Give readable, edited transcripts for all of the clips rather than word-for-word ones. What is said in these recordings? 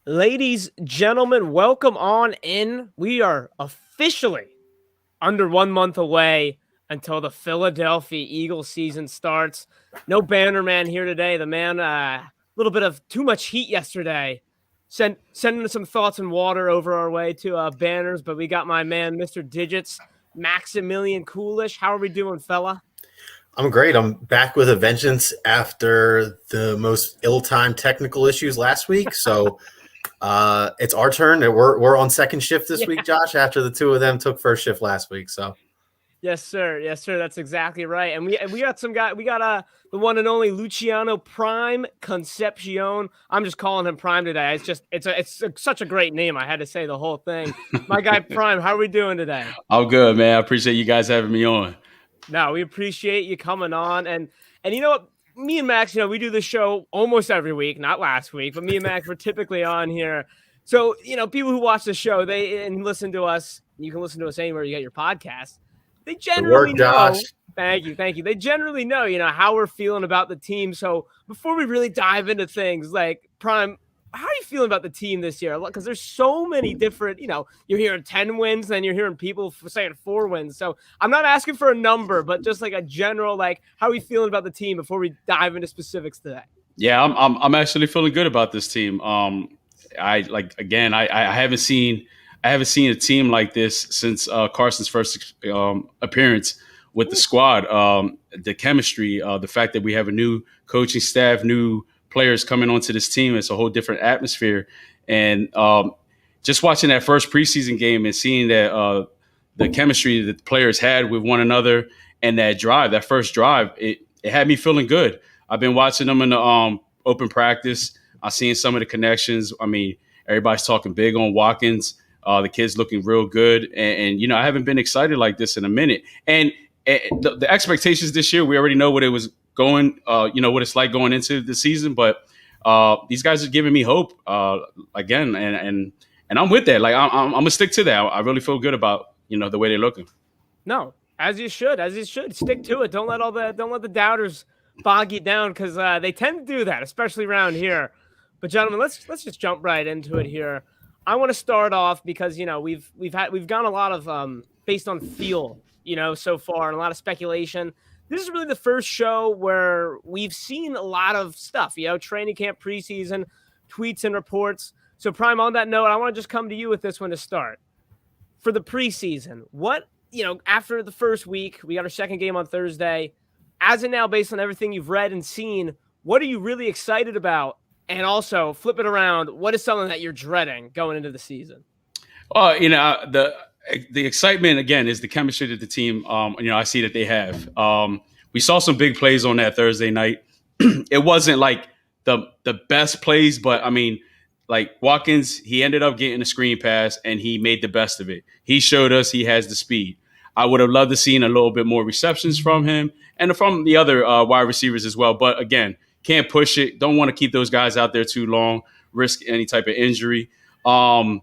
Ladies, gentlemen, welcome on in. We are officially under 1 month away until the Philadelphia Eagles season starts. No Banner Man here today. The man, a little bit of too much heat yesterday. Sending some thoughts and water over our way to Banners, but we got my man, Mr. Digits, Maximilian Coolish. How are we doing, fella? I'm great. I'm back with a vengeance after the most ill-timed technical issues last week. So it's our turn. We're on second shift this week, Josh, after the two of them took first shift last week. So Yes, sir. Yes, sir. That's exactly right. And we got some guy. We got the one and only Luciano Prime Concepcion. I'm just calling him Prime today. It's such a great name. I had to say the whole thing. My guy Prime, how are we doing today? I'm good, man. I appreciate you guys having me on. No, we appreciate you coming on. And you know what? Me and Max, we do the show almost every week, not last week, but me and Max were typically on here. So, people who watch the show, and listen to us, you can listen to us anywhere you get your podcast. They generally know. Thank you. They generally know, how we're feeling about the team. So before we really dive into things, like Prime, how are you feeling about the team this year? Because there's so many different, you're hearing 10 wins, then you're hearing people saying 4 wins. So I'm not asking for a number, but just like a general, how are you feeling about the team before we dive into specifics today? Yeah, I'm actually feeling good about this team. I haven't seen a team like this since Carson's first appearance with the squad. The chemistry, the fact that we have a new coaching staff, new players coming onto this team, it's a whole different atmosphere. And just watching that first preseason game and seeing that the chemistry that the players had with one another and that first drive, it had me feeling good. I've been watching them in the open practice. I've seen some of the connections. I mean, everybody's talking big on Watkins. The kid's looking real good. And I haven't been excited like this in a minute. And the expectations this year, we already know what it was going, what it's like going into the season. But these guys are giving me hope again. And I'm with that. Like, I'm going to stick to that. I really feel good about, the way they're looking. No, as you should. Stick to it. Don't let the doubters bog you down, because they tend to do that, especially around here. But gentlemen, let's just jump right into it here. I want to start off because we've gone a lot of based on feel, so far, and a lot of speculation. This is really the first show where we've seen a lot of stuff, training camp, preseason, tweets and reports. So Prime, on that note, I want to just come to you with this one to start. For the preseason, what, after the first week, we got our second game on Thursday. As of now, based on everything you've read and seen, what are you really excited about? And also, flip it around, what is something that you're dreading going into the season? The excitement, again, is the chemistry that the team, I see that they have. We saw some big plays on that Thursday night. It wasn't like the best plays, but, I mean, like Watkins, he ended up getting a screen pass, and he made the best of it. He showed us he has the speed. I would have loved to seen a little bit more receptions from him and from the other wide receivers as well. But, again, can't push it. Don't want to keep those guys out there too long, risk any type of injury. I'm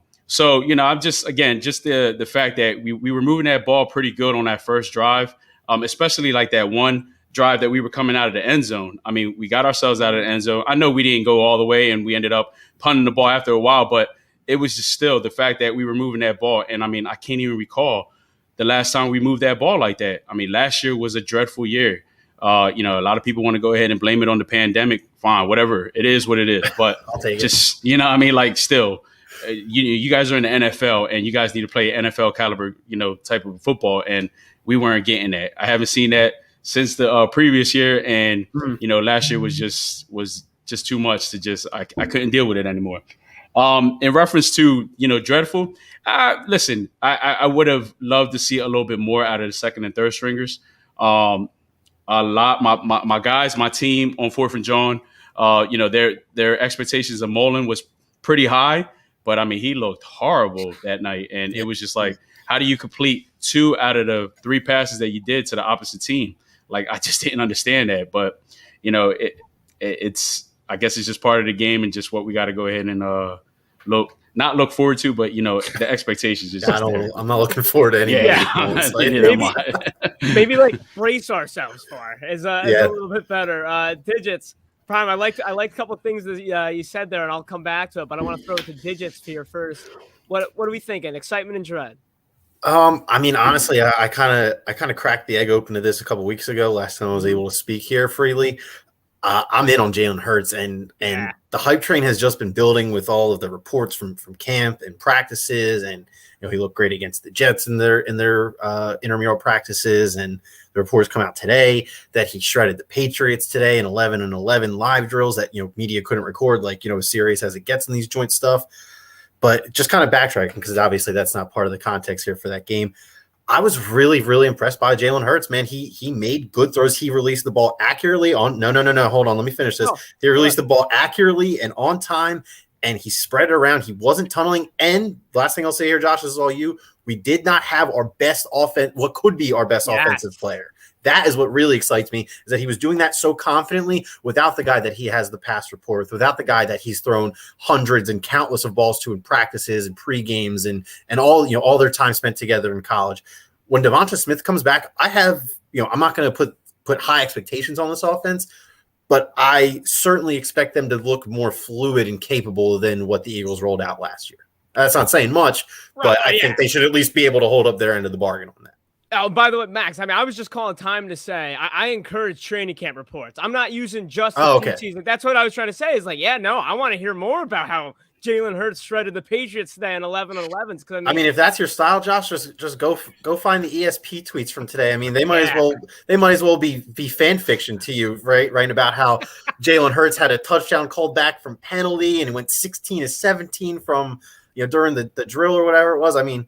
just the fact that we were moving that ball pretty good on that first drive, especially like that one drive that we were coming out of the end zone. I mean, we got ourselves out of the end zone. I know we didn't go all the way and we ended up punting the ball after a while, but it was just still the fact that we were moving that ball. And I mean, I can't even recall the last time we moved that ball like that. I mean, last year was a dreadful year. A lot of people want to go ahead and blame it on the pandemic. Fine, whatever. It is what it is. But I'll take just, still, you guys are in the NFL and you guys need to play NFL caliber, type of football. And we weren't getting that. I haven't seen that since the previous year. And, last year was just too much to I couldn't deal with it anymore. In reference to, dreadful, listen, I would have loved to see a little bit more out of the second and third stringers. A lot, my guys, my team on 4th and John, their expectations of Mullen was pretty high, but I mean, he looked horrible that night. And it was just like, how do you complete 2 out of the 3 passes that you did to the opposite team? Like, I just didn't understand that, but I guess it's just part of the game and just what we got to go ahead and not look forward to, but the expectations is just there. I'm not looking forward to any. Maybe like brace ourselves for is a little bit better. Digits, Prime, I liked a couple of things that you said there, and I'll come back to it. But I want to throw it to Digits here first. What are we thinking? Excitement and dread. I mean, honestly, I kind of cracked the egg open to this a couple weeks ago. Last time I was able to speak here freely. I'm in on Jalen Hurts, and the hype train has just been building with all of the reports from camp and practices, and he looked great against the Jets in their intramural practices, and the reports come out today that he shredded the Patriots today in 11-11 live drills that media couldn't record, like as serious as it gets in these joint stuff. But just kind of backtracking, because obviously that's not part of the context here for that game. I was really, really impressed by Jalen Hurts, man. He made good throws. He released the ball accurately on. No. Hold on. Let me finish this. He released the ball accurately and on time, and he spread it around. He wasn't tunneling. And the last thing I'll say here, Josh, this is all you. We did not have our best what could be our best offensive player. That is what really excites me, is that he was doing that so confidently without the guy that he has the pass report with, without the guy that he's thrown hundreds and countless of balls to in practices and pre-games and all their time spent together in college. When Devonta Smith comes back, I have, I'm not going to put high expectations on this offense, but I certainly expect them to look more fluid and capable than what the Eagles rolled out last year. That's not saying much, but I think they should at least be able to hold up their end of the bargain on that. Oh, by the way, Max, I mean, I was just calling time to say I encourage training camp reports. I'm not using just the preseason. That's what I was trying to say is like, I want to hear more about how Jalen Hurts shredded the Patriots today in 11-11s. I mean, if that's your style, Josh, just go find the ESP tweets from today. I mean, they might as well be fan fiction to you, right about how Jalen Hurts had a touchdown called back from penalty and he went 16-17 from during the drill or whatever it was. I mean,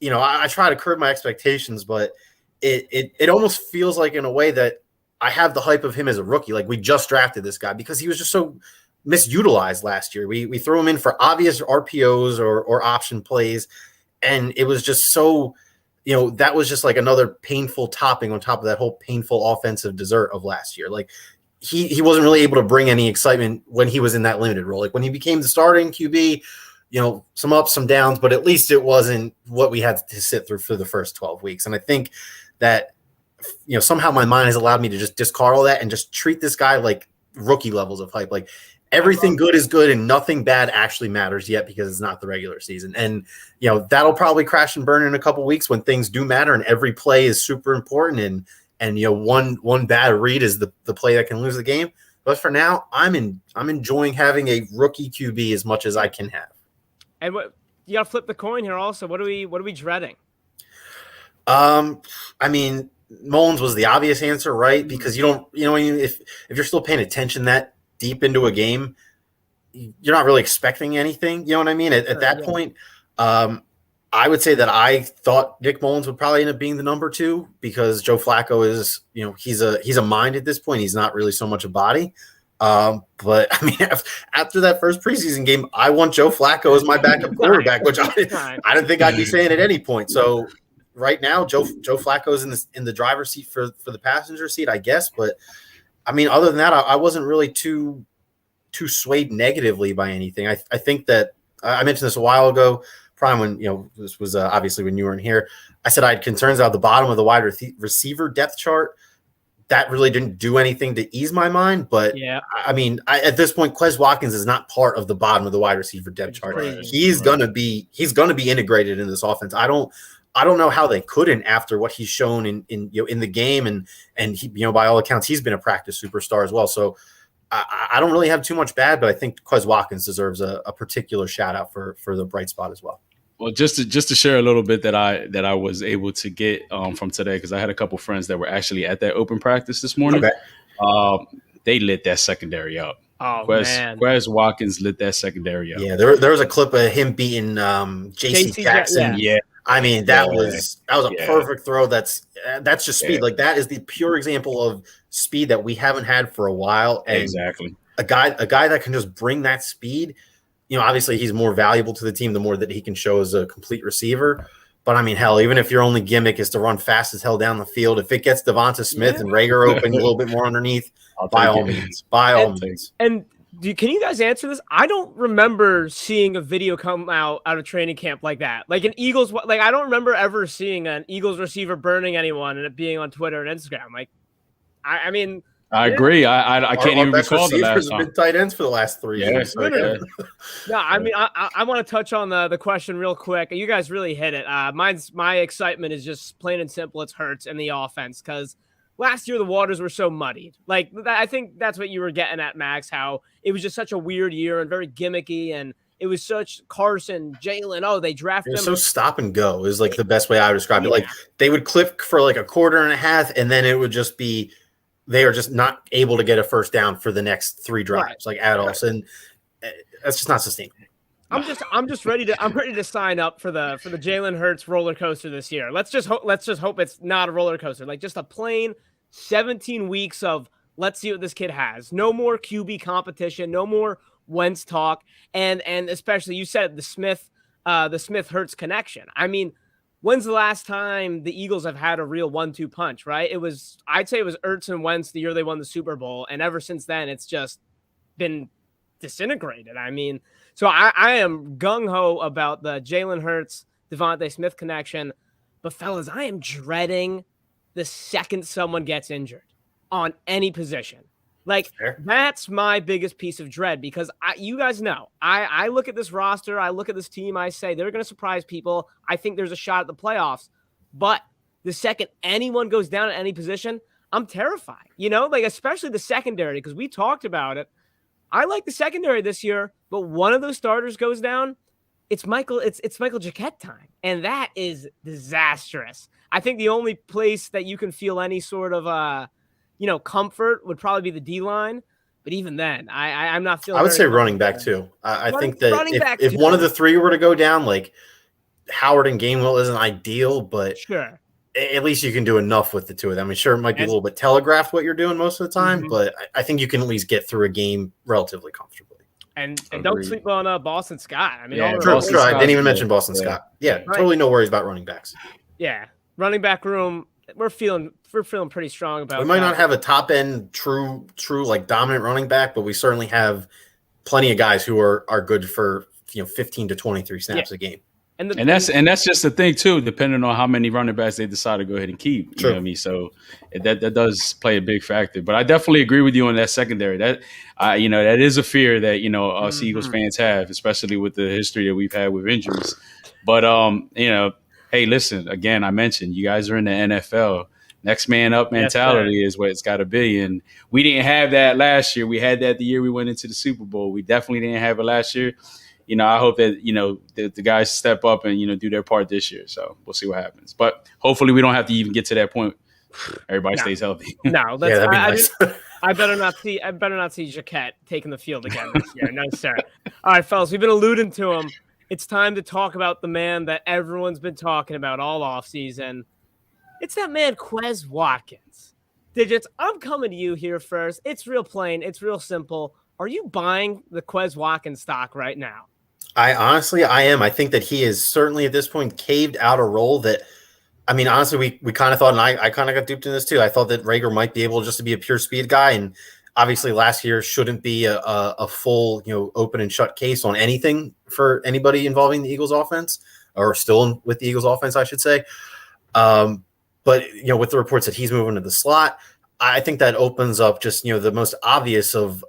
I try to curb my expectations, but it almost feels like in a way that I have the hype of him as a rookie. Like we just drafted this guy because he was just so misutilized last year. We threw him in for obvious RPOs or option plays, and it was just so, that was just like another painful topping on top of that whole painful offensive dessert of last year. Like he wasn't really able to bring any excitement when he was in that limited role. Like when he became the starting QB, some ups, some downs, but at least it wasn't what we had to sit through for the first 12 weeks. And I think that, somehow my mind has allowed me to just discard all that and just treat this guy like rookie levels of hype. Like everything good is good and nothing bad actually matters yet because it's not the regular season. And, that'll probably crash and burn in a couple weeks when things do matter and every play is super important. And one bad read is the play that can lose the game. But for now, I'm enjoying having a rookie QB as much as I can have. And what you got to flip the coin here. Also, what are we dreading? I mean, Mullins was the obvious answer, right? Because you don't, if you're still paying attention that deep into a game, you're not really expecting anything. You know what I mean? At that point, I would say that I thought Nick Mullins would probably end up being the number 2 because Joe Flacco is, he's a mind at this point. He's not really so much a body. But I mean, after that first preseason game, I want Joe Flacco as my backup quarterback, which I didn't think I'd be saying at any point. So right now, Joe Flacco is in the driver's seat for the passenger seat, I guess. But I mean, other than that, I wasn't really too swayed negatively by anything. I think that I mentioned this a while ago, Prime, when this was obviously when you weren't here. I said I had concerns about the bottom of the wide receiver depth chart. That really didn't do anything to ease my mind, but I mean, at this point, Quez Watkins is not part of the bottom of the wide receiver depth chart. He's gonna be integrated in this offense. I don't know how they couldn't after what he's shown in the game, and he, by all accounts, he's been a practice superstar as well. So I don't really have too much bad, but I think Quez Watkins deserves a particular shout out for the bright spot as well. Well, just to share a little bit that I was able to get from today, because I had a couple friends that were actually at that open practice this morning. Okay. They lit that secondary up. Oh, man. Quez Watkins lit that secondary up. Yeah, there was a clip of him beating J.C. Jackson. Yeah. I mean, that was a perfect throw. That's just speed. Like that is the pure example of speed that we haven't had for a while. And exactly. A guy that can just bring that speed. Obviously he's more valuable to the team the more that he can show as a complete receiver. But I mean, hell, even if your only gimmick is to run fast as hell down the field, if it gets Devonta Smith and Rager open a little bit more underneath, by all means. And can you guys answer this? I don't remember seeing a video come out of training camp like that. Like an Eagles, like I don't remember ever seeing an Eagles receiver burning anyone and it being on Twitter and Instagram. Like, I mean, I agree. I can't Our even best recall the last receivers have time. been tight ends for the last 3 Yeah, years. So, literally. No, I mean, I want to touch on the question real quick. You guys really hit it. My excitement is just plain and simple. It's Hurts and the offense because last year the waters were so muddied. Like I think that's what you were getting at, Max. How it was just such a weird year and very gimmicky, and it was such Carson, Jalen. Oh, they drafted It was him. so stop and go is like the best way I would describe it. Yeah. Like they would clip for like a quarter and a half, and then it would just be they are just not able to get a first down for the next 3 drives, like at all. And that's just not sustainable. I'm just ready to sign up for the Jalen Hurts roller coaster this year. Let's just hope it's not a roller coaster, like just a plain 17 weeks of let's see what this kid has. No more QB competition, no more Wentz talk, and especially you said the Smith Hurts connection. I mean, when's the last time the Eagles have had a real 1-2 punch, right? I'd say it was Ertz and Wentz the year they won the Super Bowl, and ever since then it's just been disintegrated. I mean, so I am gung-ho about the Jalen Hurts, Devontae Smith connection, but fellas, I am dreading the second someone gets injured on any position. Like, that's my biggest piece of dread because you guys know, I look at this roster, I look at this team, I say they're going to surprise people. I think there's a shot at the playoffs, but the second anyone goes down at any position, I'm terrified, like especially the secondary, because we talked about it. I like the secondary this year, but one of those starters goes down, it's Michael Jacquet time, and that is disastrous. I think the only place that you can feel any sort of comfort would probably be the D-line. But even then, I'm not feeling. I would say running back too. I think that if one of the 3 were to go down, like Howard and Gainwell isn't ideal, but sure, at least you can do enough with the 2 of them. I mean, sure, it might be a little bit telegraphed what you're doing most of the time, but I think you can at least get through a game relatively comfortably. And don't sleep on Boston Scott. I mean, true. I didn't even mention Boston Scott. Yeah, totally no worries about running backs. Yeah, running back room. We're feeling pretty strong about. We might not have a top end true like dominant running back, but we certainly have plenty of guys who are good for 15 to 23 snaps a game. And that's just the thing too, depending on how many running backs they decide to go ahead and keep. You know what I mean? So that does play a big factor. But I definitely agree with you on that secondary. That that is a fear that us Eagles fans have, especially with the history that we've had with injuries. But hey, listen, again, I mentioned you guys are in the NFL. Next man up mentality is what it's got to be. And we didn't have that last year. We had that the year we went into the Super Bowl. We definitely didn't have it last year. I hope that, the guys step up and, do their part this year. So we'll see what happens. But hopefully we don't have to even get to that point. Everybody stays healthy. No, I better not see Jacquet taking the field again this year. No, sir. All right, fellas, we've been alluding to him. It's time to talk about the man that everyone's been talking about all offseason. It's that man, Quez Watkins. Digits, I'm coming to you here first. It's real plain. It's real simple. Are you buying the Quez Watkins stock right now? I am. I think that he is certainly at this point caved out a role that, I mean, honestly, we kind of thought, and I kind of got duped in this too. I thought that Rager might be able just to be a pure speed guy. And obviously last year shouldn't be a full, open and shut case on anything for anybody involving the Eagles offense or still with the Eagles offense, I should say. But, with the reports that he's moving to the slot, I think that opens up just, the most obvious of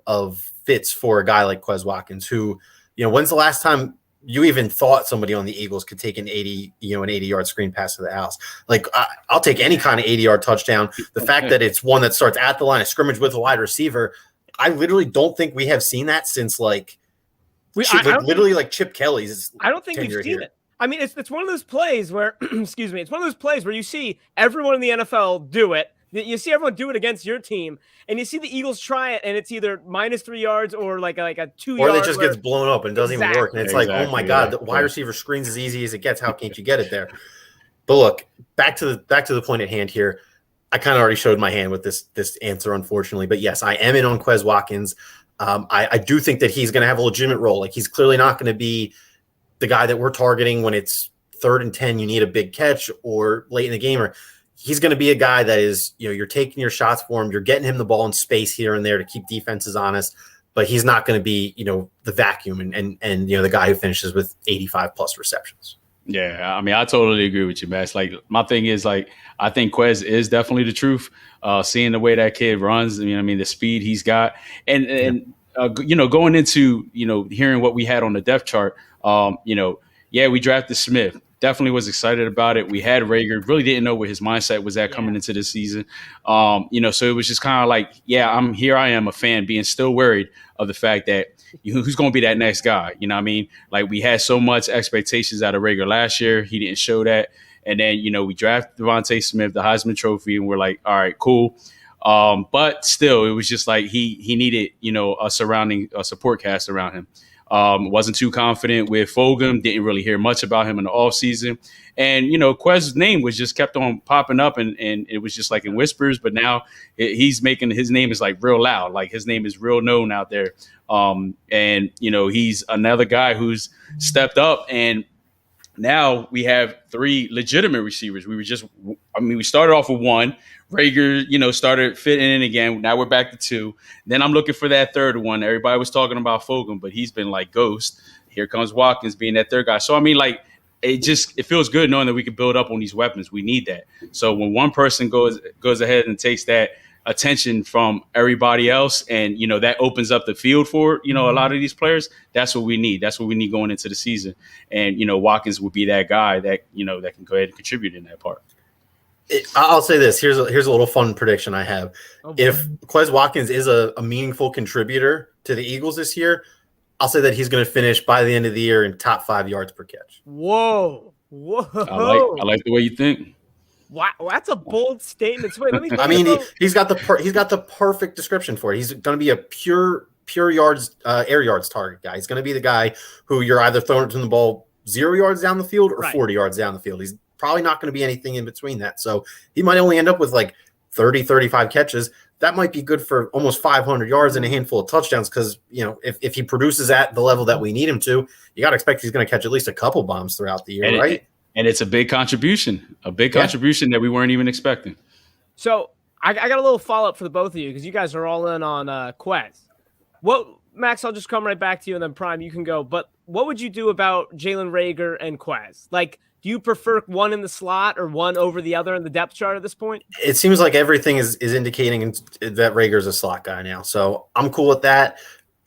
fits for a guy like Quez Watkins, who, when's the last time you even thought somebody on the Eagles could take an 80-yard screen pass to the house? Like, I'll take any kind of 80-yard touchdown. The fact that it's one that starts at the line of scrimmage with a wide receiver, I literally don't think we have seen that since Chip Kelly's. I don't think we've seen it. I mean, it's one of those plays where, excuse me, it's one of those plays where you see everyone in the NFL do it. You see everyone do it against your team, and you see the Eagles try it, and it's either -3 yards or like a 2 yard. Or it just gets blown up and doesn't even work. And it's like, oh my God, the wide receiver screens as easy as it gets. How can't you get it there? But look, back to the point at hand here. I kind of already showed my hand with this answer, unfortunately. But yes, I am in on Quez Watkins. I do think that he's going to have a legitimate role. Like, he's clearly not going to be the guy that we're targeting when it's 3rd and 10, you need a big catch, or late in the game, or he's going to be a guy that is, you're taking your shots for him. You're getting him the ball in space here and there to keep defenses honest, but he's not going to be, the vacuum and the guy who finishes with 85 plus receptions. Yeah, I mean, I totally agree with you, Max. Like, my thing is, like, I think Quez is definitely the truth. Seeing the way that kid runs, I mean, the speed he's got, and going into hearing what we had on the depth chart, yeah, we drafted Smith. Definitely was excited about it. We had Rager. Really didn't know where his mindset was at coming into this season. So it was just kind of like, yeah, I am a fan, being still worried of the fact that who's going to be that next guy. You know what I mean? Like, we had so much expectations out of Rager last year. He didn't show that. And then, we drafted Devontae Smith, the Heisman Trophy, and we're like, all right, cool. But still, it was just like he needed, a support cast around him. Wasn't too confident with Fulgham. Didn't really hear much about him in the offseason. And, Quez's name was just kept on popping up, and it was just like in whispers. But now he's making his name is like real loud. Like, his name is real known out there. And, he's another guy who's stepped up. And now we have 3 legitimate receivers. We started off with 1. Rager, started fitting in again. Now we're back to 2. Then I'm looking for that third one. Everybody was talking about Fulgham, but he's been like ghost. Here comes Watkins being that third guy. So, I mean, like, it feels good knowing that we can build up on these weapons. We need that. So when one person goes ahead and takes that attention from everybody else, and that opens up the field for a lot of these players, that's what we need. That's what we need going into the season. And Watkins would be that guy that that can go ahead and contribute in that part. I'll say this. Here's a little fun prediction I have. If Quez Watkins is a meaningful contributor to the Eagles this year, I'll say that he's going to finish by the end of the year in top 5 yards per catch. Whoa. I like the way you think. Wow, that's a bold statement. So wait, let me. I mean, he's got the perfect description for it. He's going to be a pure yards, air yards target guy. He's going to be the guy who you're either throwing the ball 0 yards down the field or 40 yards down the field. He's probably not going to be anything in between that. So he might only end up with like 30, 35 catches. That might be good for almost 500 yards and a handful of touchdowns because, if he produces at the level that we need him to, you got to expect he's going to catch at least a couple bombs throughout the year, right? And it's a big contribution that we weren't even expecting. So I got a little follow-up for the both of you because you guys are all in on Quez. Max, I'll just come right back to you, and then Prime, you can go. But what would you do about Jalen Rager and Quez? Like, do you prefer one in the slot or one over the other in the depth chart at this point? It seems like everything is indicating that Rager's a slot guy now. So I'm cool with that.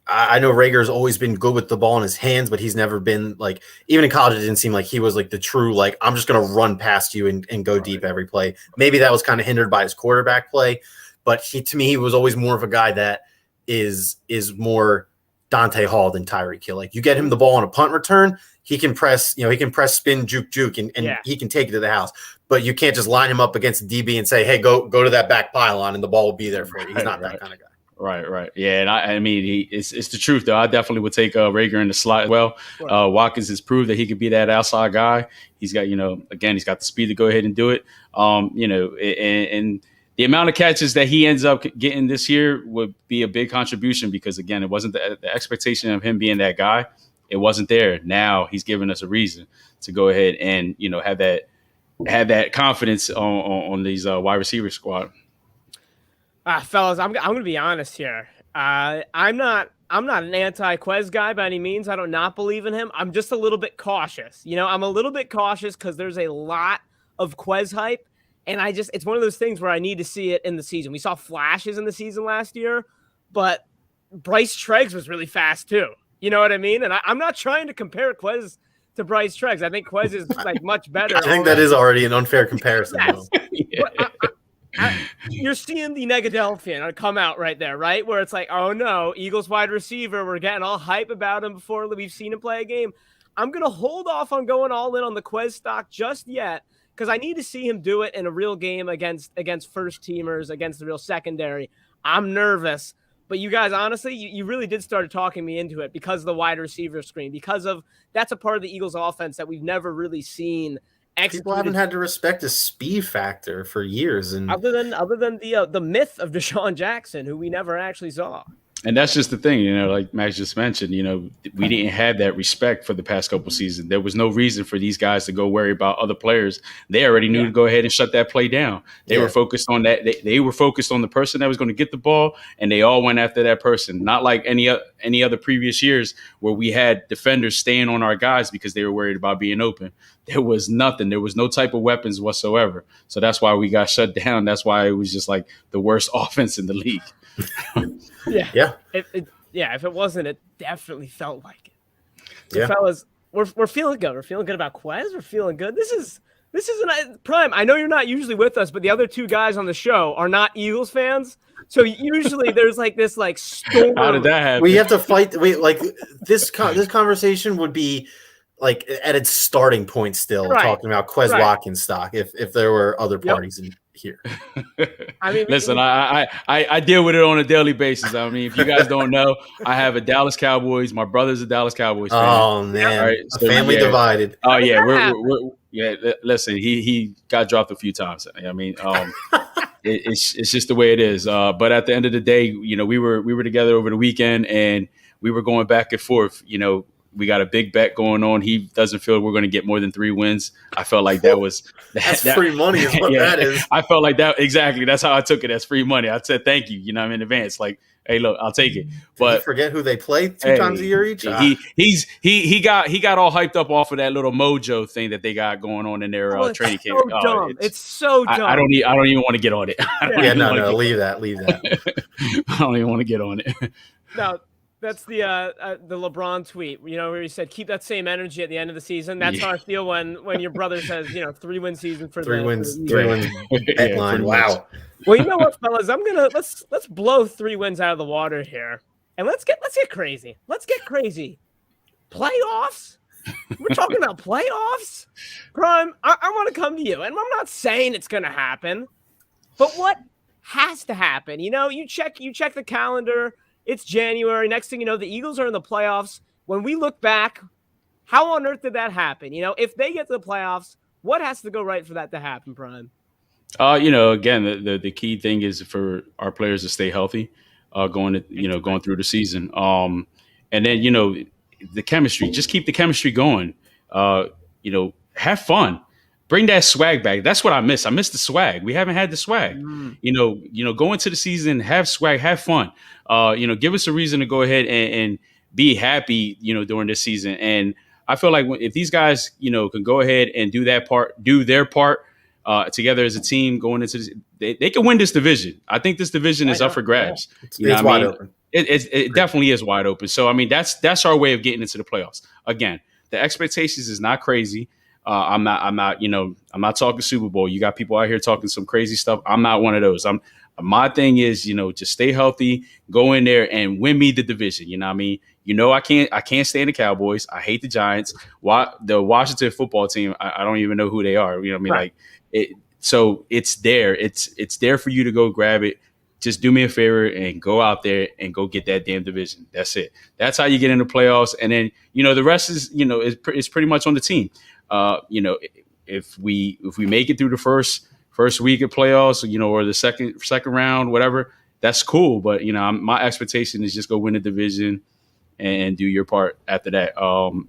I know Rager's always been good with the ball in his hands, but he's never been like, even in college, it didn't seem like he was like the true, like, I'm just going to run past you and go deep every play. Maybe that was kind of hindered by his quarterback play, but to me, he was always more of a guy that is more Dante Hall than Tyreek Hill. Like, you get him the ball on a punt return, he can press, spin, juke, and he can take it to the house. But you can't just line him up against DB and say, hey, go to that back pylon and the ball will be there for you. He's not that kind of guy. Right. Yeah, and I mean, it's the truth, though. I definitely would take Rager in the slot as well. Sure. Watkins has proved that he could be that outside guy. He's got, he's got the speed to go ahead and do it. And the amount of catches that he ends up getting this year would be a big contribution because, again, it wasn't the expectation of him being that guy. It wasn't there. Now he's giving us a reason to go ahead and, have that confidence on these wide receiver squad. Fellas, I'm going to be honest here. I'm not an anti-Quez guy by any means. I do not believe in him. I'm just a little bit cautious. I'm a little bit cautious because there's a lot of Quez hype, and it's one of those things where I need to see it in the season. We saw flashes in the season last year, but Bryce Treggs was really fast too. You know what I mean? And I'm not trying to compare Quez to Bryce Treggs. I think Quez is like much better. I think that is already an unfair comparison. Yes. You're seeing the Negadelphian come out right there, right? Where it's like, oh no, Eagles wide receiver. We're getting all hype about him before we've seen him play a game. I'm going to hold off on going all in on the Quez stock just yet because I need to see him do it in a real game against first teamers, against the real secondary. I'm nervous. But you guys, honestly, you really did start talking me into it because of the wide receiver screen, because of that's a part of the Eagles offense that we've never really seen. People haven't had to respect the speed factor for years, and other than the myth of Deshaun Jackson, who we never actually saw. And that's just the thing, like Max just mentioned, we didn't have that respect for the past couple seasons. There was no reason for these guys to go worry about other players. They already knew to go ahead and shut that play down. They were focused on that. They were focused on the person that was going to get the ball, and they all went after that person. Not like any any other previous years where we had defenders staying on our guys because they were worried about being open. There was nothing. There was no type of weapons whatsoever. So that's why we got shut down. That's why it was just like the worst offense in the league. Yeah. If it wasn't, it definitely felt like it. So Yeah. fellas, we're feeling good. We're feeling good about Quez. We're feeling good. This is Prime. I know you're not usually with us, but the other two guys on the show are not Eagles fans. So usually there's like this like storm. How did that happen? We have to fight. This conversation would be like at its starting point still talking about Quez Watkins stock if there were other parties in here. I mean, listen, I deal with it on a daily basis. I mean, if you guys don't know, I have a Dallas Cowboys. My brother's a Dallas Cowboys fan. Oh man, right, so family divided. Oh yeah, listen, he got dropped a few times. I mean, it's just the way it is. But at the end of the day, we were together over the weekend and we were going back and forth. We got a big bet going on. He doesn't feel we're going to get more than 3 wins. I felt like that was that's free money is what that is. I felt like that exactly. That's how I took it as free money. I said thank you, in advance. Like, hey, look, I'll take it. But you forget who they play 2 times a year each. He got all hyped up off of that little mojo thing that they got going on in their training camp. So dumb. It's so dumb. I don't even want to get on it. Leave that. I don't even want to get on it. No. That's the LeBron tweet, where he said, keep that same energy at the end of the season. That's how I feel when your brother says, 3-win season for 3 wins headline. Wow. Well, you know what, fellas? Let's blow 3 wins out of the water here. And let's get crazy. Let's get crazy. Playoffs? We're talking about playoffs? Prime, I want to come to you. And I'm not saying it's gonna happen, but what has to happen? You check the calendar. It's January. Next thing you know, the Eagles are in the playoffs. When we look back, how on earth did that happen? If they get to the playoffs, what has to go right for that to happen, Prime? Again, the key thing is for our players to stay healthy, going through the season. And then, the chemistry, just keep the chemistry going. Have fun. Bring that swag back. That's what I miss. I miss the swag. We haven't had the swag. Go into the season, have swag, have fun. Give us a reason to go ahead and be happy, during this season. And I feel like if these guys, can go ahead and do their part together as a team going into this, they can win this division. I think this division is up for grabs. It's wide open. It definitely is wide open. So, I mean, that's our way of getting into the playoffs. Again, the expectations is not crazy. I'm not talking Super Bowl. You got people out here talking some crazy stuff. I'm not one of those. My thing is, just stay healthy, go in there and win me the division. You know what I mean? I can't stand the Cowboys. I hate the Giants. The Washington football team, I don't even know who they are. You know what I mean? Right. So it's there. It's there for you to go grab it. Just do me a favor and go out there and go get that damn division. That's it. That's how you get into playoffs. And then, the rest is, is pretty much on the team. If we make it through the first week of playoffs, or the second round, whatever, that's cool. But my expectation is just go win the division and do your part after that.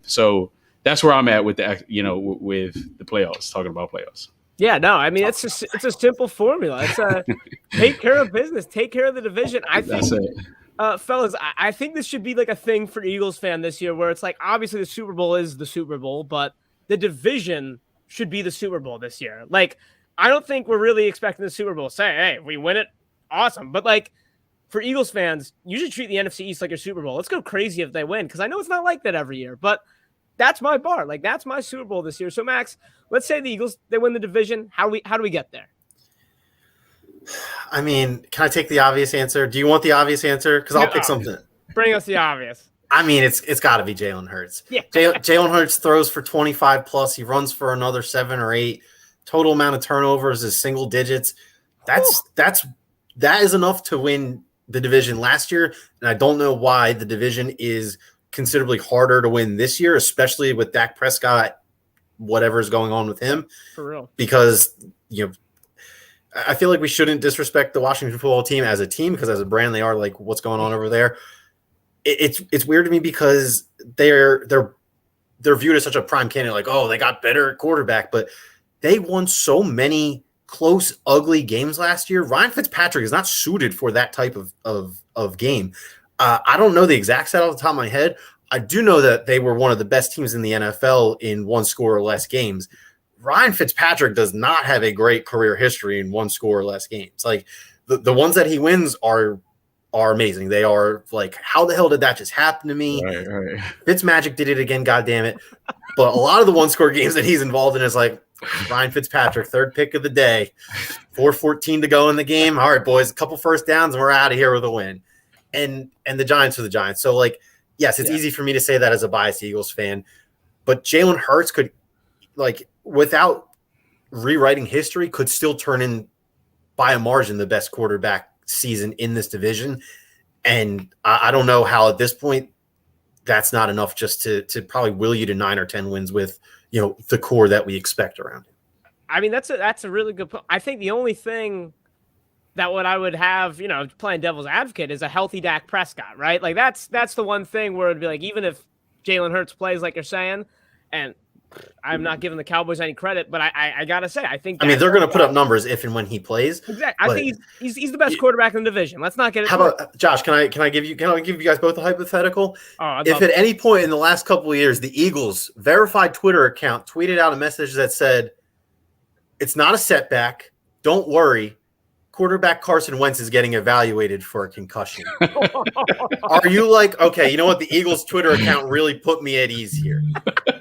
So that's where I'm at with with the playoffs. Talking about playoffs. Yeah, no, I mean it's a simple formula. It's take care of business, take care of the division. I think, that's it. Fellas, I think this should be like a thing for Eagles fan this year, where it's like obviously the Super Bowl is the Super Bowl, but the division should be the Super Bowl this year. Like, I don't think we're really expecting the Super Bowl. Say, hey, if we win it, awesome. But like, for Eagles fans, you should treat the NFC East like your Super Bowl. Let's go crazy if they win, because I know it's not like that every year. But that's my bar. Like, that's my Super Bowl this year. So, Max, let's say the Eagles, they win the division. How do we get there? I mean, can I take the obvious answer? Do you want the obvious answer? Because I'll pick something. Bring us the obvious. I mean, it's got to be Jalen Hurts. Yeah. Jalen Hurts throws for 25 plus. He runs for another 7 or 8. Total amount of turnovers is single digits. That is enough to win the division last year. And I don't know why the division is considerably harder to win this year, especially with Dak Prescott, whatever is going on with him. For real. Because, I feel like we shouldn't disrespect the Washington football team as a team, because as a brand, they are like, what's going on over there? It's weird to me because they're viewed as such a prime candidate, like, oh, they got better at quarterback, but they won so many close, ugly games last year. Ryan Fitzpatrick is not suited for that type of game. I don't know the exact stat off the top of my head. I do know that they were one of the best teams in the NFL in one score or less games. Ryan Fitzpatrick does not have a great career history in one score or less games. Like the ones that he wins are amazing. They are like, how the hell did that just happen to me? Right. Fitzmagic did it again, goddammit. But a lot of the one score games that he's involved in is like Ryan Fitzpatrick, third pick of the day, 4:14 to go in the game. All right, boys, a couple first downs and we're out of here with a win. And the Giants are the Giants. So like, yes, it's easy for me to say that as a biased Eagles fan, but Jalen Hurts could, like, without rewriting history, could still turn in by a margin the best quarterback season in this division. And I don't know how at this point that's not enough just to probably will you to 9 or 10 wins with, you know, the core that we expect around him. I mean, that's a really good point. I think the only thing that what I would have, you know, playing devil's advocate is a healthy Dak Prescott, right? Like that's the one thing where it'd be like, even if Jalen Hurts plays like you're saying, and I'm not giving the Cowboys any credit, but I gotta say, I think they're going to put up numbers if and when he plays. Exactly. I think he's the best quarterback in the division. Let's not get it. How about Josh? Can I give you guys both a hypothetical? If at any point in the last couple of years the Eagles verified Twitter account tweeted out a message that said, "It's not a setback. Don't worry. Quarterback Carson Wentz is getting evaluated for a concussion." Are you like, okay, you know what? The Eagles Twitter account really put me at ease here,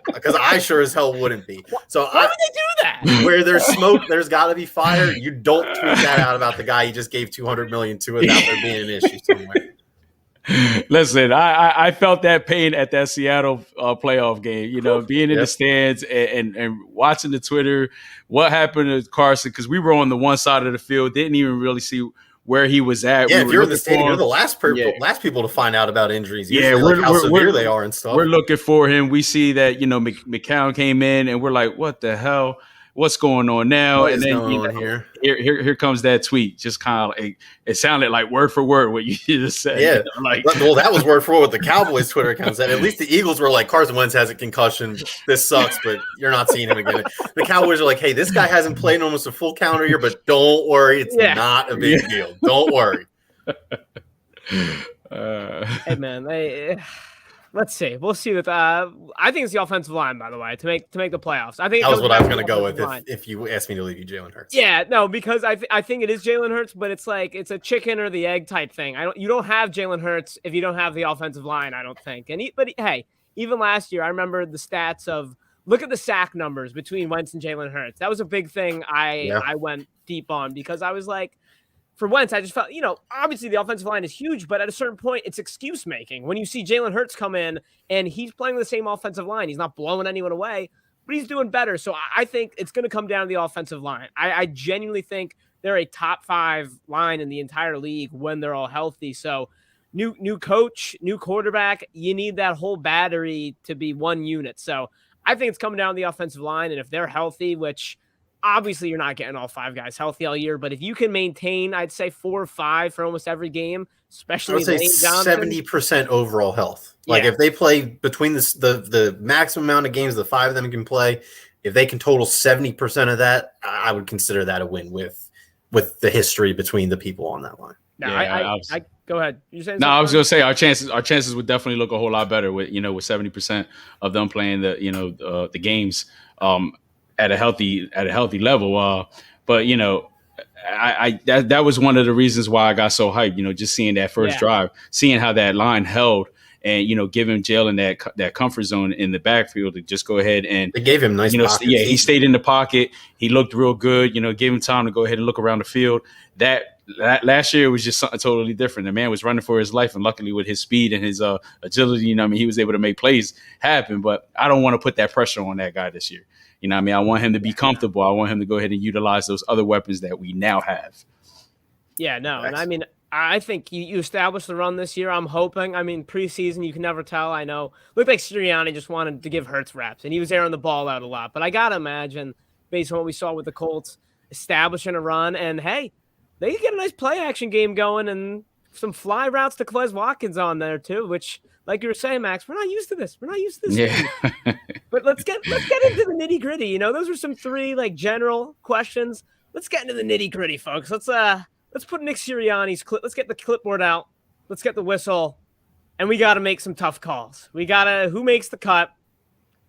because I sure as hell wouldn't be. So why would they do that? Where there's smoke, there's got to be fire. You don't tweet that out about the guy you just gave $200 million to without there being an issue somewhere. Listen, I felt that pain at that Seattle playoff game, you know, being in the stands and watching the Twitter, what happened to Carson, because we were on the one side of the field, didn't even really see where he was at. Yeah, if you're in the stadium, you're the last people to find out about injuries. Usually, how severe they are and stuff. We're looking for him. We see that, you know, McCown came in and we're like, what the hell? What's going on now? What and is then going on here? Here comes that tweet. Just kind of like, it sounded like word for word what you just said. Yeah, you know, like, well, that was word for word what the Cowboys Twitter account said. At least the Eagles were like, Carson Wentz has a concussion. This sucks, but you're not seeing him again. The Cowboys are like, hey, this guy hasn't played in almost a full calendar year, but don't worry, it's not a big deal. Don't worry. Hey man, let's see. We'll see with. I think it's the offensive line, by the way, to make the playoffs. I think that was what I was going to go with if you asked me to leave you Jalen Hurts. Yeah, no, because I think it is Jalen Hurts, but it's like it's a chicken or the egg type thing. You don't have Jalen Hurts if you don't have the offensive line. I don't think. But hey, even last year, I remember the stats of look at the sack numbers between Wentz and Jalen Hurts. That was a big thing. I went deep on because I was like, for Wentz, I just felt, you know, obviously the offensive line is huge, but at a certain point, it's excuse making. When you see Jalen Hurts come in and he's playing the same offensive line, he's not blowing anyone away, but he's doing better. So I think it's going to come down to the offensive line. I genuinely think they're a top 5 line in the entire league when they're all healthy. So new coach, new quarterback, you need that whole battery to be one unit. So I think it's coming down to the offensive line. And if they're healthy, which obviously you're not getting all 5 guys healthy all year, but if you can maintain, I'd say 4 or 5 for almost every game, especially I would say 70% overall health. Like if they play between the maximum amount of games the 5 of them can play, if they can total 70% of that, I would consider that a win with the history between the people on that line. No, I go ahead. You saying? No, I was going to say our chances would definitely look a whole lot better with 70% of them playing the games at a healthy level. But that was one of the reasons why I got so hyped. Just seeing that first drive, seeing how that line held, and giving Jalen that comfort zone in the backfield to just go ahead and they gave him nice. He stayed in the pocket. He looked real good. Gave him time to go ahead and look around the field. That last year was just something totally different. The man was running for his life, and luckily with his speed and his agility, he was able to make plays happen. But I don't want to put that pressure on that guy this year. I want him to be comfortable. I want him to go ahead and utilize those other weapons that we now have. Yeah, no. And I think you established the run this year. I'm hoping. Preseason, you can never tell. I know. Looked like Sirianni just wanted to give Hurts reps, and he was airing the ball out a lot. But I got to imagine, based on what we saw with the Colts, establishing a run. And, hey, they could get a nice play-action game going and some fly routes to Quez Watkins on there, too, which – like you were saying, Max, we're not used to this. Yeah. But let's get into the nitty gritty. Those are some 3 general questions. Let's get into the nitty gritty, folks. Let's put Nick Sirianni's clip. Let's get the clipboard out. Let's get the whistle. and we got to make some tough calls. We got to who makes the cut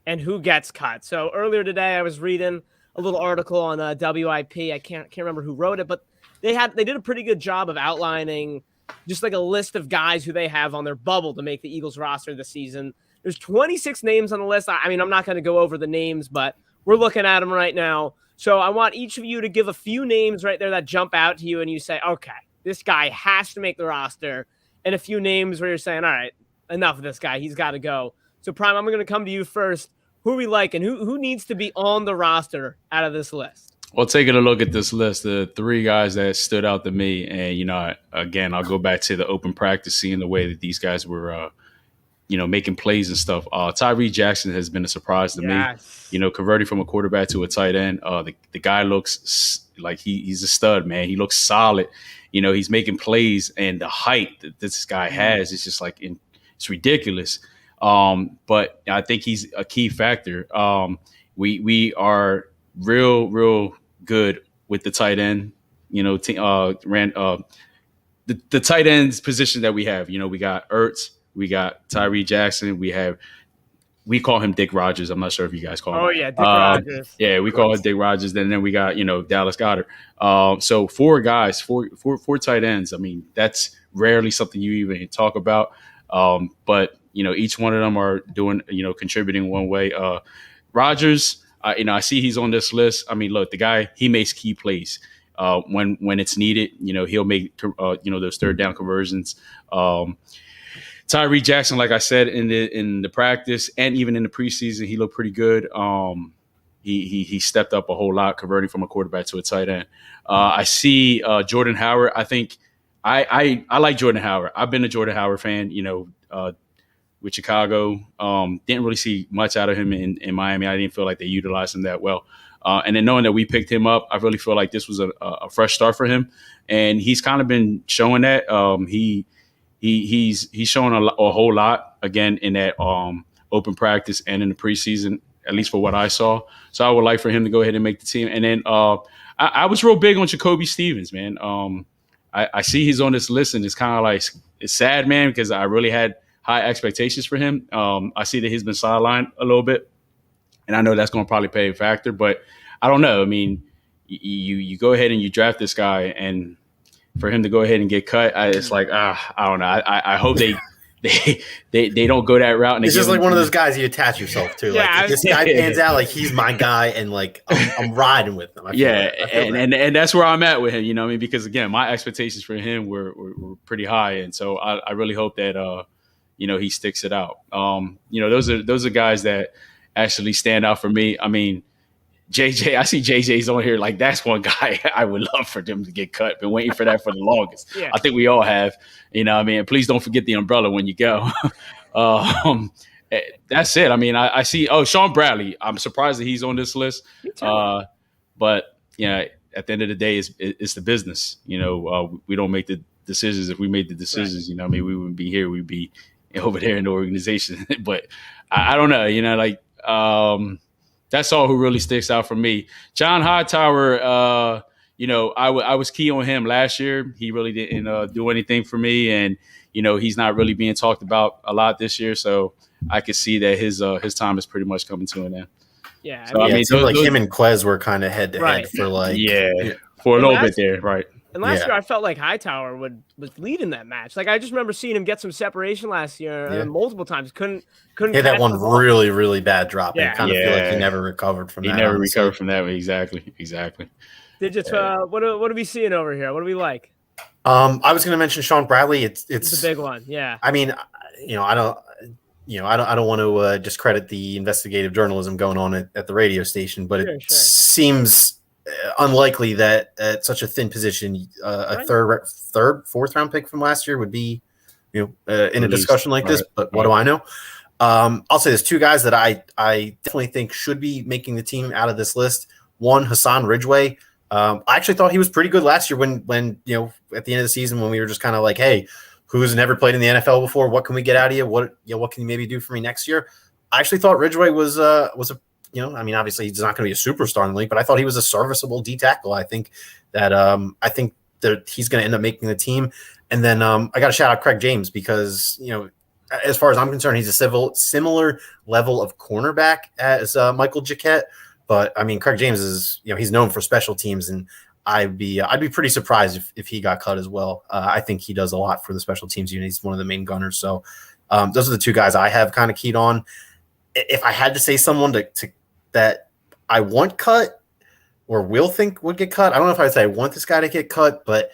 and who gets cut. So earlier today, I was reading a little article on WIP. I can't remember who wrote it, but they did a pretty good job of outlining just like a list of guys who they have on their bubble to make the Eagles roster this season. There's 26 names on the list. I mean, I'm not going to go over the names, but we're looking at them right now. So I want each of you to give a few names right there that jump out to you and you say, okay, this guy has to make the roster, and a few names where you're saying, all right, enough of this guy. He's got to go. So, Prime, I'm going to come to you first. Who are we like, and who needs to be on the roster out of this list? Well, taking a look at this list, the three guys that stood out to me, and, again, I'll go back to the open practice, seeing the way that these guys were, making plays and stuff. Tyree Jackson has been a surprise to me, converting from a quarterback to a tight end. The guy looks like he's a stud, man. He looks solid. He's making plays, and the height that this guy has is just like it's ridiculous. But I think he's a key factor. We are real good with the tight end. The tight ends position that we have. We got Ertz, we got Tyree Jackson, we call him Dick Rogers. I'm not sure if you guys call him. Oh yeah, Dick Rogers. Yeah, we call it Dick Rogers. Then we got Dallas Goedert. So four guys, four tight ends. I mean, that's rarely something you even talk about. But each one of them are doing contributing one way. Rogers, I see he's on this list. I mean, look, the guy, he makes key plays when it's needed. He'll make those third down conversions. Tyree Jackson, like I said, in the practice and even in the preseason, he looked pretty good. He stepped up a whole lot, converting from a quarterback to a tight end. I see Jordan Howard. I think I like Jordan Howard. I've been a Jordan Howard fan, with Chicago. Didn't really see much out of him in Miami. I didn't feel like they utilized him that well. And then knowing that we picked him up, I really feel like this was a fresh start for him. And he's kind of been showing that. He's showing a whole lot, again, in that open practice and in the preseason, at least for what I saw. So I would like for him to go ahead and make the team. And then I was real big on Jacoby Stevens, man. I see he's on this list, and it's kind of like it's sad, man, because I really had high expectations for him. I see that he's been sidelined a little bit, and I know that's going to probably play a factor, but I don't know. I mean, you go ahead and you draft this guy, and for him to go ahead and get cut, it's like, I don't know. I hope they don't go that route. And it's just like one of those guys you attach yourself to. Yeah, like, if this guy pans out, like he's my guy, and like I'm riding with him. And that's where I'm at with him. I mean, because again, my expectations for him were pretty high, and so I really hope that he sticks it out. Those are guys that actually stand out for me. I mean, JJ, I see JJ's on here. Like, that's one guy I would love for them to get cut. Been waiting for that for the longest. Yeah. I think we all have. I mean, please don't forget the umbrella when you go. That's it. I mean, I see. Oh, Sean Bradley. I'm surprised that he's on this list. But at the end of the day, it's the business. We don't make the decisions. If we made the decisions, right. I mean, we wouldn't be here. We'd be over there in the organization. But I don't know. That's all who really sticks out for me. John Hightower, I was key on him last year. He really didn't do anything for me, and he's not really being talked about a lot this year. So I could see that his time is pretty much coming to an end. Yeah, so, I mean, him and Quez were kind of head to head for for a little bit there, right? And last year, I felt like Hightower was leading that match. Like, I just remember seeing him get some separation last year multiple times. Couldn't. He had that one really, really bad drop. Yeah. And kind of feel like he never recovered from that. He never recovered from that. Exactly. Digits. What are we seeing over here? What do we like? I was going to mention Sean Bradley. It's a big one. Yeah. I mean, I don't want to discredit the investigative journalism going on at the radio station, but it seems unlikely that at such a thin position, a fourth round pick from last year would be, in a discussion like this. But what do I know? I'll say there's two guys that I definitely think should be making the team out of this list. One, Hassan Ridgeway. I actually thought he was pretty good last year when at the end of the season when we were just kind of like, hey, who's never played in the NFL before? What can we get out of you? What can you maybe do for me next year? I actually thought Ridgeway was a I mean, obviously he's not going to be a superstar in the league, but I thought he was a serviceable D tackle. I think that he's going to end up making the team. And then I got to shout out Craig James because as far as I'm concerned, he's a similar level of cornerback as Michael Jacquet. But I mean, Craig James is, he's known for special teams, and I'd be pretty surprised if he got cut as well. I think he does a lot for the special teams unit. He's one of the main gunners. So those are the two guys I have kind of keyed on. If I had to say someone that I want cut or will think would get cut, I don't know if I'd say I want this guy to get cut, but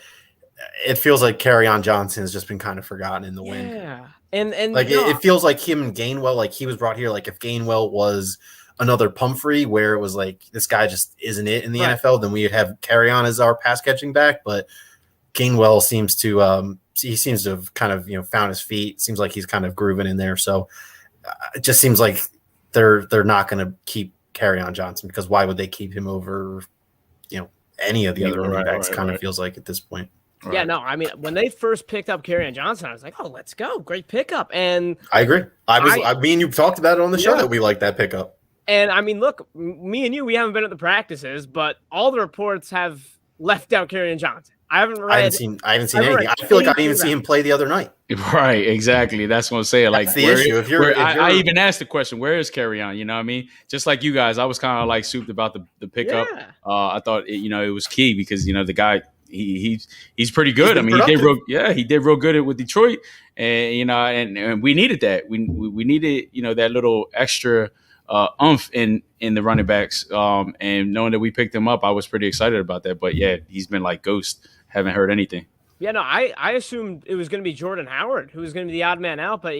it feels like Kerryon Johnson has just been kind of forgotten in the wind. Yeah, and like it feels like him and Gainwell, like he was brought here. Like if Gainwell was another Pumphrey, where it was like this guy just isn't it in the NFL, then we would have Kerryon as our pass catching back. But Gainwell seems to have kind of found his feet. Seems like he's kind of grooving in there. So it just seems like they're not going to keep Kerryon Johnson, because why would they keep him over any of the other running backs? Kind of feels like at this point. Right. Yeah, no, I mean, when they first picked up Kerryon Johnson, I was like, oh, let's go. Great pickup. And I agree. I mean, you talked about it on the show that we like that pickup. And I mean, look, me and you, we haven't been at the practices, but all the reports have left out Kerryon Johnson. I haven't seen anything. I feel like I didn't even see him play the other night. Right, exactly. That's what I'm saying. Like, that's the issue. I even asked the question, where is Kerryon? You know what I mean? Just like you guys, I was kind of like souped about the pickup. Yeah. I thought it was key because the guy he's pretty good. I mean, he did real good with Detroit, and and we needed that. We needed that little extra oomph in the running backs. And knowing that we picked him up, I was pretty excited about that. But yeah, he's been like ghost. Haven't heard anything. Yeah, no, I assumed it was going to be Jordan Howard who was going to be the odd man out, but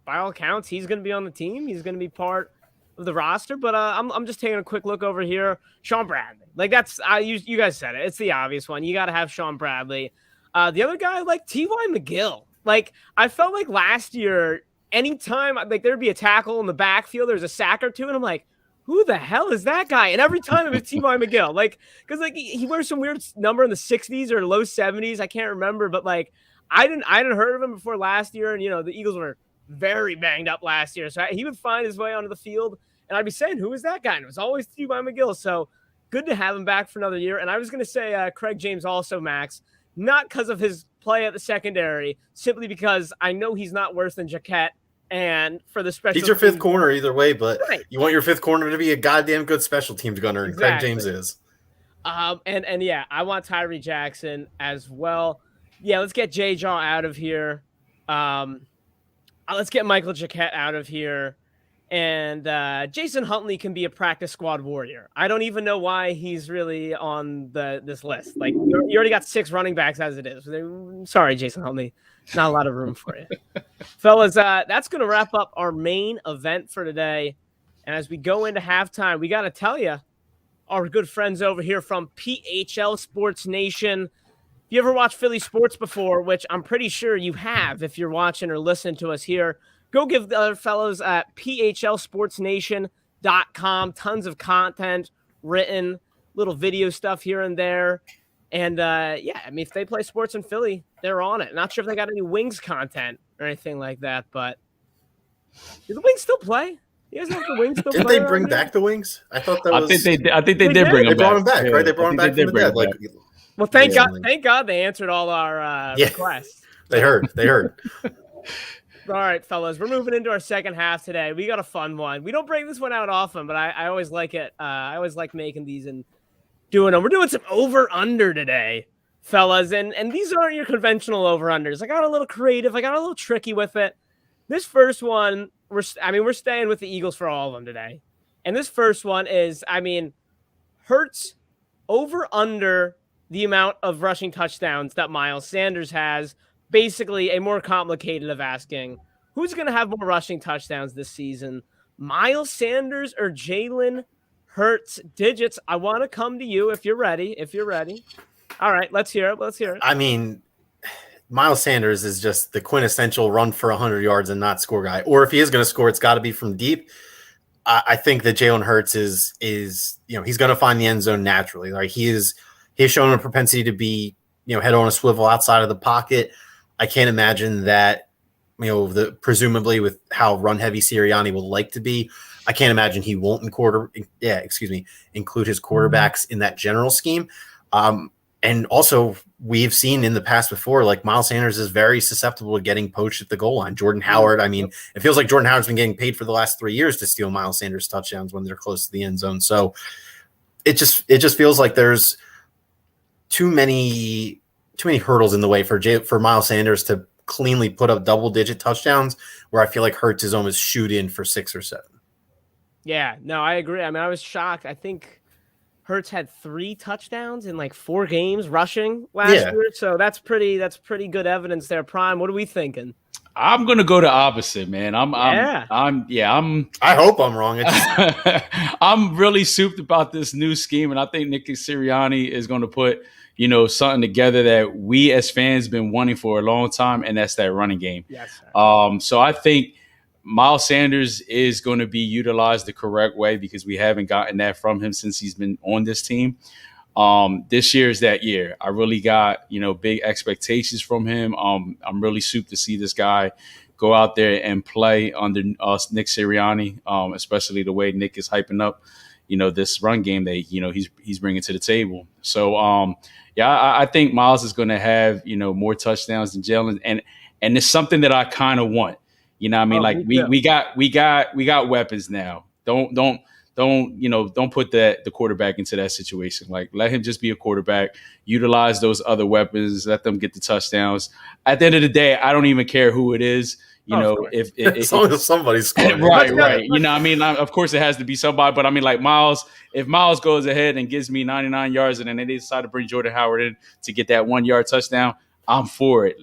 by all accounts, he's going to be on the team. He's going to be part of the roster. But I'm just taking a quick look over here. Sean Bradley, like that's you guys said it. It's the obvious one. You got to have Sean Bradley. The other guy, like T.Y. McGill. Like I felt like last year, anytime like there'd be a tackle in the backfield, there's a sack or two, and I'm like, who the hell is that guy? And every time it was T.Y. McGill, like, because like he wears some weird number in the 60s or low 70s, I can't remember, but like I didn't heard of him before last year, and the Eagles were very banged up last year, so he would find his way onto the field, and I'd be saying, who is that guy? And it was always T.Y. McGill. So good to have him back for another year. And I was going to say Craig James also, Max, not because of his play at the secondary, simply because I know he's not worse than Jacquet. And for the special, he's your fifth corner either way, but you want your fifth corner to be a goddamn good special teams gunner, and Craig James is. And yeah, I want Tyree Jackson as well. Yeah, let's get Jay Jaw out of here. Let's get Michael Jacquet out of here, and Jason Huntley can be a practice squad warrior. I don't even know why he's really on this list. Like you already got 6 running backs as it is. Sorry, Jason Huntley. Not a lot of room for you. Fellas, that's going to wrap up our main event for today. And as we go into halftime, we got to tell you, our good friends over here from PHL Sports Nation. If you ever watched Philly sports before, which I'm pretty sure you have if you're watching or listening to us here, go give the other fellows at phlsportsnation.com. Tons of content written, little video stuff here and there. And, yeah, I mean, if they play sports in Philly, they're on it. Not sure if they got any Wings content or anything like that, but do the Wings still play? You guys know if the Wings still play? Didn't they bring back the Wings? I thought that was... I think they did bring them back. They brought them back, right? They brought them back from the dead. Like, well, thank God they answered all our requests. They heard. All right, fellas, we're moving into our second half today. We got a fun one. We don't bring this one out often, but I always like it. I always like making these and doing them. We're doing some over-under today, fellas, and these aren't your conventional over-unders. I got a little creative. I got a little tricky with it. This first one, we're staying with the Eagles for all of them today. And this first one is, Hurts over-under the amount of rushing touchdowns that Miles Sanders has. Basically, a more complicated of asking, who's going to have more rushing touchdowns this season? Miles Sanders or Jalen Hurts? Digits, I want to come to you if you're ready. All right, let's hear it. I mean, Miles Sanders is just the quintessential run for 100 yards and not score guy. Or if he is going to score, it's got to be from deep. I think that Jalen Hurts is he's going to find the end zone naturally. Like he's shown a propensity to be head on a swivel outside of the pocket. I can't imagine that presumably with how run heavy Sirianni will like to be. I can't imagine he won't include his quarterbacks in that general scheme. And also we've seen in the past before, like Miles Sanders is very susceptible to getting poached at the goal line. Jordan Howard, I mean, it feels like Jordan Howard's been getting paid for the last 3 years to steal Miles Sanders touchdowns when they're close to the end zone. So it just feels like there's too many hurdles in the way for Miles Sanders to cleanly put up double-digit touchdowns, where I feel like Hurts is almost shoot in for 6 or 7. Yeah, no, I agree. I mean, I was shocked. I think Hurts had 3 touchdowns in like 4 games rushing last year. So that's pretty good evidence there. Prime, what are we thinking? I'm gonna go the opposite, man. I hope I'm wrong. I'm really souped about this new scheme, and I think Nick Sirianni is going to put something together that we as fans been wanting for a long time, and that's that running game. Yes. So I think Miles Sanders is going to be utilized the correct way, because we haven't gotten that from him since he's been on this team. This year is that year. I really got, big expectations from him. I'm really souped to see this guy go out there and play under Nick Sirianni, especially the way Nick is hyping up, this run game that, he's bringing to the table. So, I think Miles is going to have, more touchdowns than Jalen. And it's something that I kind of want. You know what I mean? We got weapons now. Don't put the quarterback into that situation. Like, let him just be a quarterback, utilize those other weapons, let them get the touchdowns. At the end of the day, I don't even care who it is. If as long as somebody's scoring. Right. Of course it has to be somebody, but I mean, like if Miles goes ahead and gives me 99 yards and then they decide to bring Jordan Howard in to get that 1 yard touchdown, I'm for it.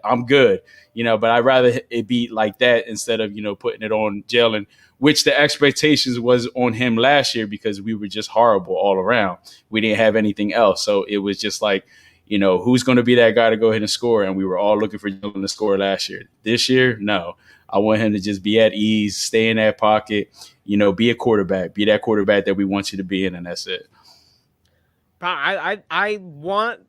I'm good, but I'd rather it be like that instead of, putting it on Jalen, which the expectations was on him last year because we were just horrible all around. We didn't have anything else. So it was just like, who's going to be that guy to go ahead and score? And we were all looking for Jalen to score last year. This year, no. I want him to just be at ease, stay in that pocket, be a quarterback, be that quarterback that we want you to be in, and that's it. I want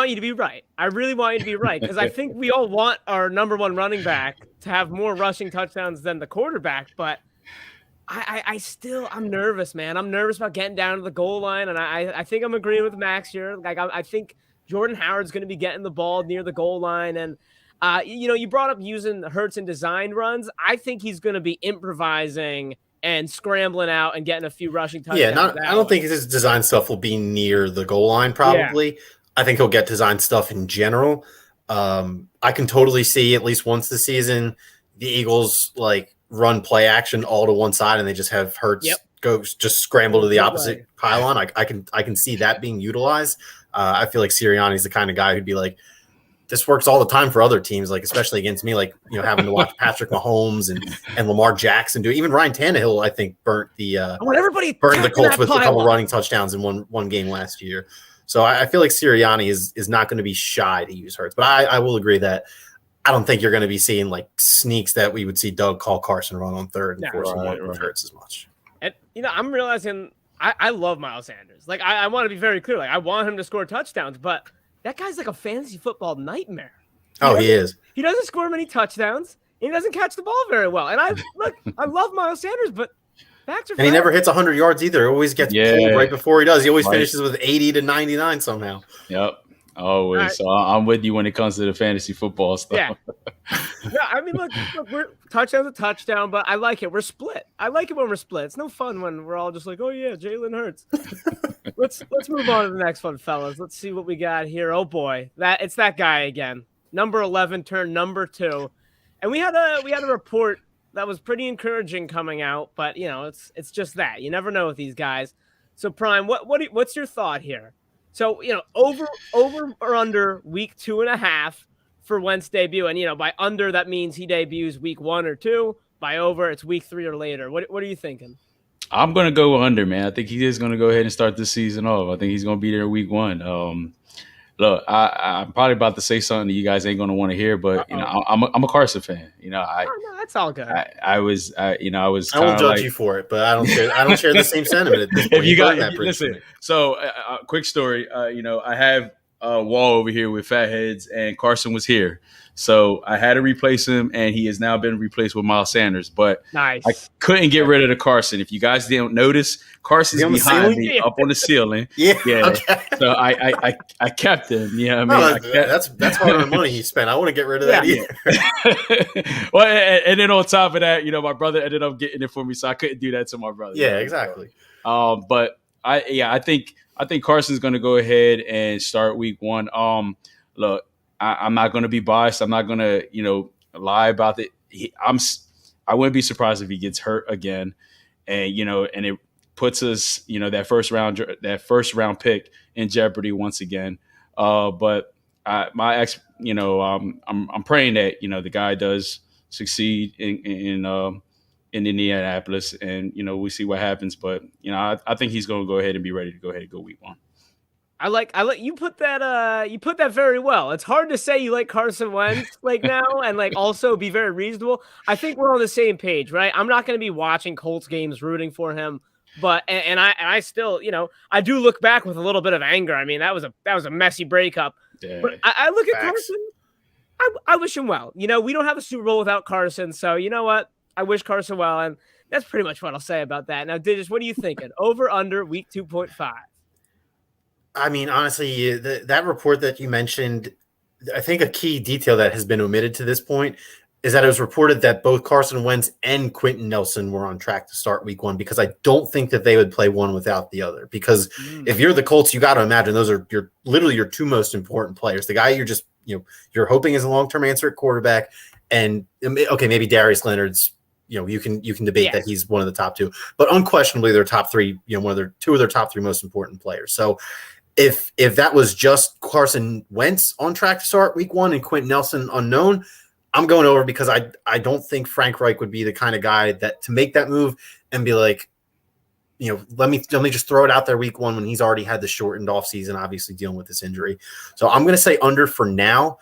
you to be right. I really want you to be right, because I think we all want our number one running back to have more rushing touchdowns than the quarterback, but I'm nervous, man. I'm nervous about getting down to the goal line, and I think I'm agreeing with Max here. Like, I think Jordan Howard's going to be getting the ball near the goal line, and you brought up using Hurts in designed runs. I think he's going to be improvising and scrambling out and getting a few rushing touchdowns. I don't think his design stuff will be near the goal line, probably. Yeah. I think he'll get design stuff in general. I can totally see, at least once this season, the Eagles run play action all to one side and they just have Hurts go just scramble to the opposite pylon. I can see that being utilized. I feel like Sirianni's the kind of guy who'd be like, this works all the time for other teams, especially against me, having to watch Patrick Mahomes and Lamar Jackson do it. Even Ryan Tannehill, I think, burnt the Colts with a couple running touchdowns in one game last year. So I feel like Sirianni is not going to be shy to use Hurts. But I will agree that I don't think you're going to be seeing sneaks that we would see Doug call Carson run on third and force him with Hurts as much. And I'm realizing I love Miles Sanders. I want to be very clear. I want him to score touchdowns, but that guy's like a fantasy football nightmare. He is. He doesn't score many touchdowns. And he doesn't catch the ball very well. And I love Miles Sanders, but facts are. And he never hits 100 yards either. He always gets pulled right before he does. He always finishes with 80 to 99 somehow. Yep. Always. Right. So I'm with you when it comes to the fantasy football stuff. Yeah. I mean, look, we're touchdown's a touchdown, but I like it. We're split. I like it when we're split. It's no fun when we're all just like, oh yeah, Jalen Hurts. Let's move on to the next one, fellas. Let's see what we got here. Oh boy, it's that guy again. Number 11 turned number 2, and we had a report that was pretty encouraging coming out, but it's just that you never know with these guys. So Prime, what's your thought here? So, over or under week 2.5 for Wentz debut. And, by under, that means he debuts week 1 or 2. By over, it's week 3 or later. What are you thinking? I'm going to go under, man. I think he is going to go ahead and start this season off. I think he's going to be there week 1. Look, I'm probably about to say something that you guys ain't going to want to hear, but I'm a Carson fan. No, that's all good. I was. I won't judge you for it, but I don't share the same sentiment. At this point. If you got listen, so quick story. I have wall over here with fat heads, and Carson was here. So I had to replace him, and he has now been replaced with Miles Sanders. But Nice. I couldn't get rid of the Carson. If you guys didn't notice, Carson's behind me up on the ceiling. Yeah. Okay. So I kept him. Yeah, I mean, that's hard money he spent. I want to get rid of that either. Well, and then on top of that, my brother ended up getting it for me, so I couldn't do that to my brother. Yeah, exactly. But I think Carson's going to go ahead and start week 1. Look, I'm not going to be biased. I'm not going to, lie about it. I wouldn't be surprised if he gets hurt again, and and it puts us, that first round pick in jeopardy once again. But I'm praying that the guy does succeed in Indianapolis, and we see what happens. But I think he's going to go ahead and be ready to go ahead and go week 1. I like you put that very well. It's hard to say you like Carson Wentz now and also be very reasonable. I think we're on the same page, right? I'm not going to be watching Colts games rooting for him, but and I still, I do look back with a little bit of anger. I mean, that was a messy breakup. Yeah. But I look at Carson. I wish him well. We don't have a Super Bowl without Carson, so you know what? I wish Carson well, and that's pretty much what I'll say about that. Now, Digis, what are you thinking? Over, under, week 2.5? I mean, honestly, that report that you mentioned, I think a key detail that has been omitted to this point is that it was reported that both Carson Wentz and Quentin Nelson were on track to start week 1, because I don't think that they would play one without the other. Because if you're the Colts, you got to imagine those are literally your two most important players. The guy you're just, you're hoping is a long-term answer at quarterback. And okay, maybe Darius Leonard's, you can debate that he's one of the top 2, but unquestionably they're top 3, two of their top 3 most important players. So if that was just Carson Wentz on track to start week 1 and Quentin Nelson unknown, I'm going over, because I don't think Frank Reich would be the kind of guy that to make that move and be like, let me just throw it out there week 1 when he's already had the shortened off season, obviously dealing with this injury. So I'm going to say under for now.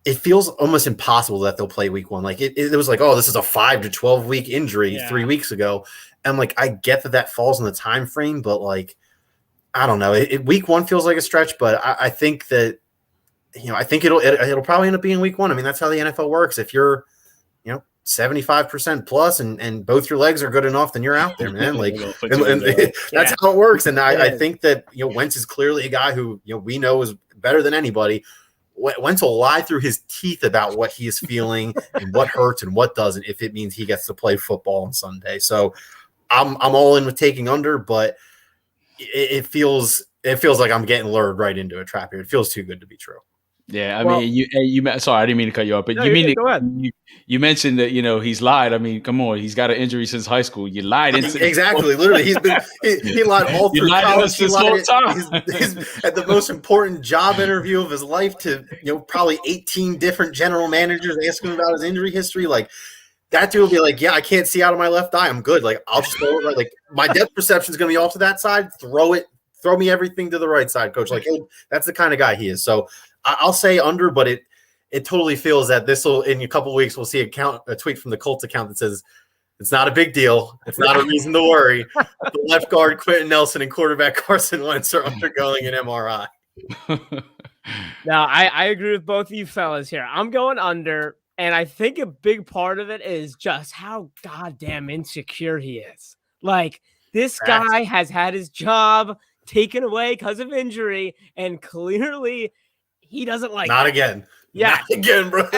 It feels almost impossible that they'll play week 1. It was like, oh, this is a 5 to 12 week injury 3 weeks ago. And I get that falls in the time frame, but I don't know. Week 1 feels like a stretch, but I think that, I think it'll probably end up being week 1. I mean, that's how the NFL works. If you're, 75% plus and both your legs are good enough, then you're out there, man. That's how it works. And I think that, Wentz is clearly a guy who, we know is better than anybody. Wentz will lie through his teeth about what he is feeling and what hurts and what doesn't, if it means he gets to play football on Sunday. So I'm all in with taking under, but it feels like I'm getting lured right into a trap here. It feels too good to be true. Yeah, I mean, you. Sorry, I didn't mean to cut you off, but no, you mentioned that he's lied. I mean, come on, he's got an injury since high school. You lied exactly. Literally, he lied all through college. He's at the most important job interview of his life to probably 18 different general managers asking him about his injury history. That dude will be like, yeah, I can't see out of my left eye. I'm good. I'll just throw it right. My depth perception is going to be off to that side. Throw me everything to the right side, coach. That's the kind of guy he is. So I'll say under, but it totally feels that this will, in a couple of weeks, we'll see a tweet from the Colts account that says, it's not a big deal. It's not a reason to worry. The left guard, Quentin Nelson, and quarterback Carson Wentz are undergoing an MRI. Now, I agree with both of you fellas here. I'm going under. And I think a big part of it is just how goddamn insecure he is. This guy has had his job taken away because of injury, and clearly he doesn't like Not that. Again. Yeah. Not again, bro.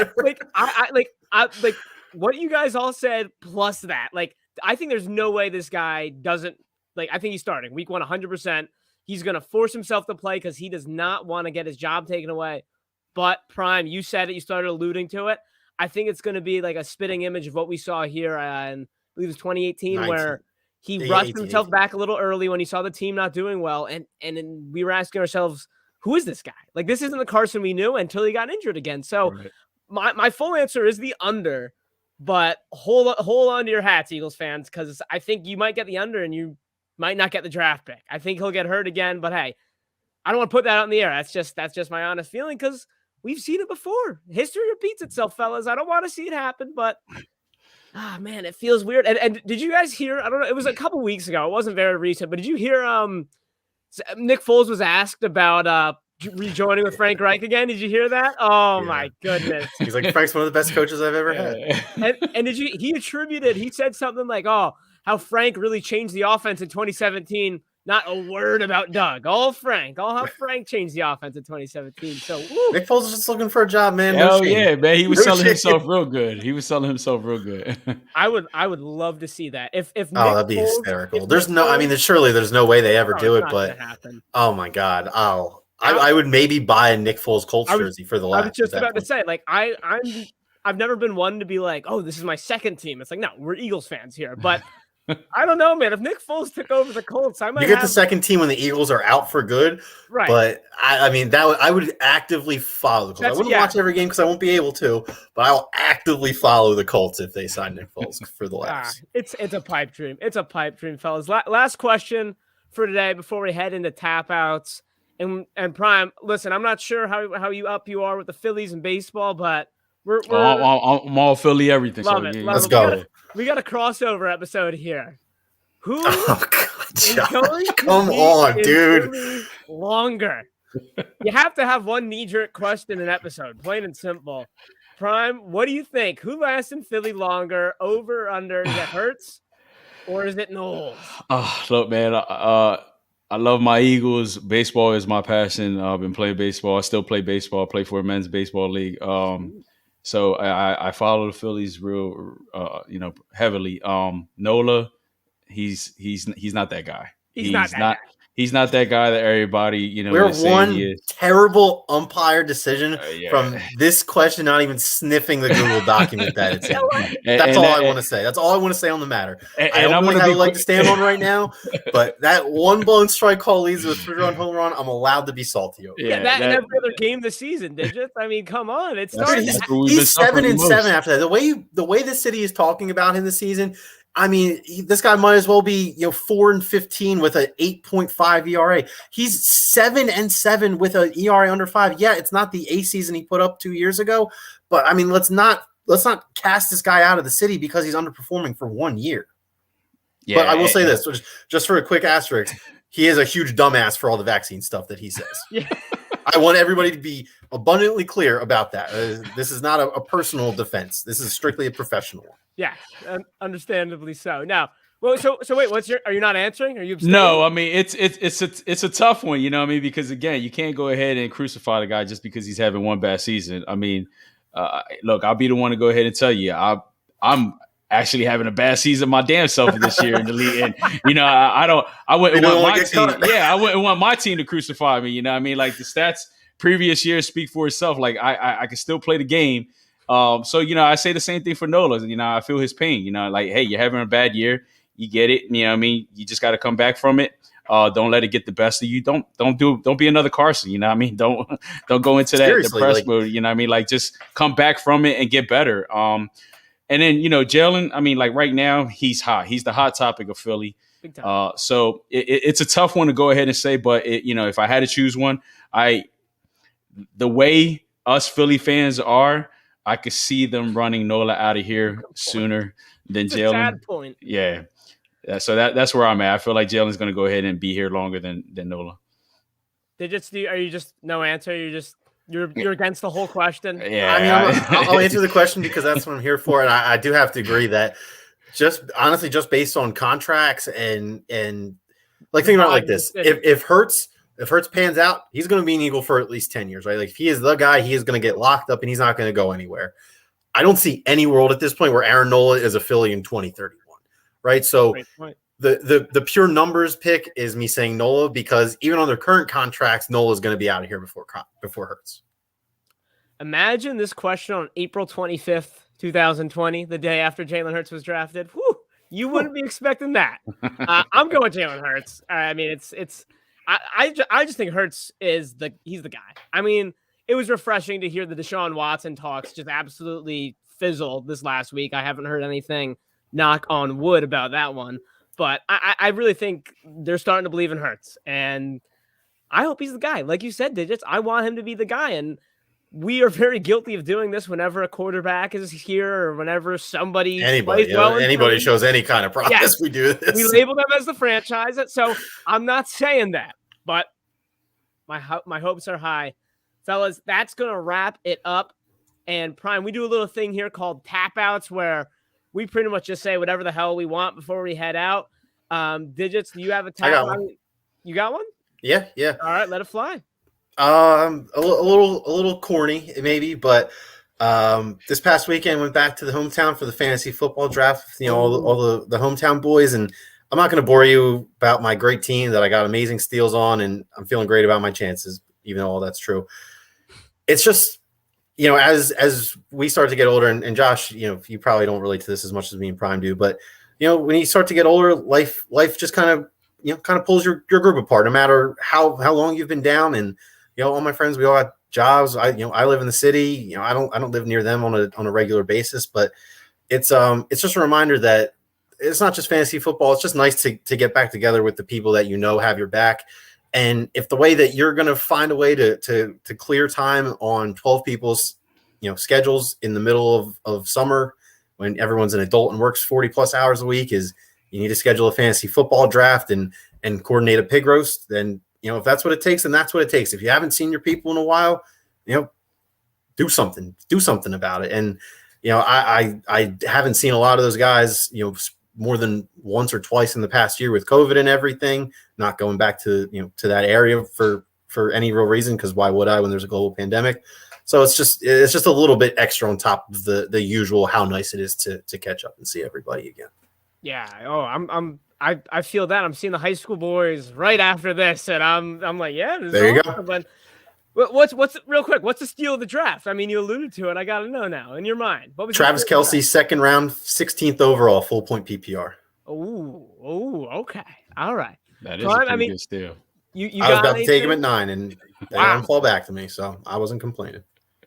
I what you guys all said plus that. I think there's no way this guy doesn't I think he's starting week 1 100%. He's going to force himself to play because he does not want to get his job taken away. But Prime, you said it, you started alluding to it. I think it's going to be a spitting image of what we saw here in, I believe it was 2018, where he rushed himself back a little early when he saw the team not doing well. And then we were asking ourselves, who is this guy? This isn't the Carson we knew until he got injured again. So my full answer is the under, but hold on to your hats, Eagles fans, because I think you might get the under and you might not get the draft pick. I think he'll get hurt again, but hey, I don't want to put that out in the air. That's just my honest feeling, because we've seen it before. History repeats itself, fellas. I don't want to see it happen, but man, it feels weird. And did you guys hear? I don't know. It was a couple weeks ago. It wasn't very recent, but did you hear? Nick Foles was asked about rejoining with Frank Reich again. Did you hear that? Oh my goodness. He's like, Frank's one of the best coaches I've ever had. And he said something like, oh, how Frank really changed the offense in 2017. Not a word about Doug. All how Frank changed the offense in 2017. So Nick Foles is just looking for a job, man. Oh yeah, man. He was selling himself real good. I would love to see that. If Nick that'd be hysterical. There's no way they ever do it, but oh my God. I would maybe buy a Nick Foles Colts jersey for the last. I was just about to say, like, I've never been one to be like, oh, this is my second team. It's like, no, we're Eagles fans here, but I don't know, man. If Nick Foles took over the Colts, I might. You get the second team when the Eagles are out for good, right? But I would actively follow the Colts. I wouldn't watch every game because I won't be able to, but I'll actively follow the Colts if they sign Nick Foles for the last. It's a pipe dream. It's a pipe dream, fellas. Last question for today before we head into tap outs. And Prime, listen, I'm not sure how you are with the Phillies and baseball, but I'm all Philly everything. Love it. Let's go. We got a crossover episode here. Who come on, dude. Longer. You have to have one knee-jerk question in an episode, plain and simple. Prime, what do you think? Who lasts in Philly longer? Over, under? Is it Hurts or is it Knowles? Look, man. I love my Eagles. Baseball is my passion. I've been playing baseball. I still play baseball. I play for a men's baseball league. So I follow the Phillies real, heavily. Nola, he's not that guy. He's not that guy that everybody, We're one terrible umpire decision from this question not even sniffing the Google document that it's in. That's all I want to say. That's all I want to say on the matter. I don't know how I like to stand on right now, but that one blown strike call leads with 3-run home run. I'm allowed to be salty over. That in every other game this season, Digits. I mean, come on. He's 7-7 after that. The way the city is talking about him this season, I mean, this guy might as well be 4-15 with an 8.5 ERA. He's 7-7 with an ERA under 5. Yeah, it's not the A season he put up 2 years ago, but I mean, let's not cast this guy out of the city because he's underperforming for 1 year. Yeah, but I will say this, just for a quick asterisk, he is a huge dumbass for all the vaccine stuff that he says. Yeah. I want everybody to be abundantly clear about that. This is not a personal defense. This is strictly a professional one. Yeah, understandably so. Now, well, so wait, are you not answering? Are you abstaining? No, I mean it's a tough one, you know what I mean? Because again, you can't go ahead and crucify the guy just because he's having one bad season. I mean, look, I'll be the one to go ahead and tell you, I'm actually having a bad season my damn self this year in the league, and I wouldn't want my team. Yeah, I wouldn't want my team to crucify me. You know what I mean? Like the stats previous years speak for itself. Like I can still play the game. So, I say the same thing for Nola. I feel his pain, like, hey, you're having a bad year. You get it. You know what I mean? You just got to come back from it. Don't let it get the best of you. Don't be another Carson. You know what I mean? Don't go into that depressed mode. You know what I mean? Like, just come back from it and get better. And then, Jalen, I mean, like right now he's hot. He's the hot topic of Philly. So it's a tough one to go ahead and say, but if I had to choose one, the way us Philly fans are, I could see them running Nola out of here sooner than Jalen. Sad point. Yeah. So that's where I'm at. I feel like Jalen's going to go ahead and be here longer than Nola. Are you just no answer? You're against the whole question? Yeah. I mean, I'll answer the question because that's what I'm here for. And I do have to agree that just based on contracts and like think about it like this. If Hurts pans out, he's going to be an Eagle for at least 10 years, right? Like if he is the guy, he is going to get locked up and he's not going to go anywhere. I don't see any world at this point where Aaron Nola is a Philly in 2031, right? So the pure numbers pick is me saying Nola because even on their current contracts, Nola is going to be out of here before Hurts. Imagine this question on April 25th, 2020, the day after Jalen Hurts was drafted. Whew, you wouldn't be expecting that. I'm going Jalen Hurts. I mean, I just think Hurts he's the guy. I mean, it was refreshing to hear the Deshaun Watson talks just absolutely fizzle this last week. I haven't heard anything, knock on wood, about that one. But I really think they're starting to believe in Hurts. And I hope he's the guy. Like you said, Digits, I want him to be the guy. And we are very guilty of doing this whenever a quarterback is here or whenever anybody shows any kind of promise. Yes, we do this. We label them as the franchise. So I'm not saying that. but my hopes are high. Fellas, that's going to wrap it up. And Prime, we do a little thing here called tap outs where we pretty much just say whatever the hell we want before we head out. Digits, do you have a tap out? You got one? Yeah. All right, let it fly. A little corny maybe, but this past weekend went back to the hometown for the fantasy football draft. You know, all the hometown boys, and I'm not going to bore you about my great team that I got amazing steals on, and I'm feeling great about my chances, even though all that's true. It's just, you know, as we start to get older, and Josh, you know, you probably don't relate to this as much as me and Prime do, but you know, when you start to get older, life just kind of pulls your group apart, no matter how long you've been down. And you know, all my friends, we all have jobs. I live in the city. You know, I don't live near them on a regular basis, but it's just a reminder that it's not just fantasy football. It's just nice to get back together with the people that you know have your back. And if the way that you're going to find a way to clear time on 12 people's, you know, schedules in the middle of summer when everyone's an adult and works 40 plus hours a week is you need to schedule a fantasy football draft and coordinate a pig roast, then, you know, if that's what it takes, then that's what it takes. If you haven't seen your people in a while, you know, do something about it. And, you know, I haven't seen a lot of those guys, you know, more than once or twice in the past year with COVID and everything, not going back to, you know, to that area for any real reason. Cause why would I when there's a global pandemic? So it's just a little bit extra on top of the usual, how nice it is to catch up and see everybody again. Yeah. Oh, I feel that. I'm seeing the high school boys right after this, and I'm like, yeah, there you go. But what's real quick? What's the steal of the draft? I mean, you alluded to it. I got to know now in your mind. What was Travis Kelce, second round, 16th overall, full point PPR. Oh, okay, all right. That is a pretty good steal. I was about to take him at 9, and they didn't fall back to me, so I wasn't complaining.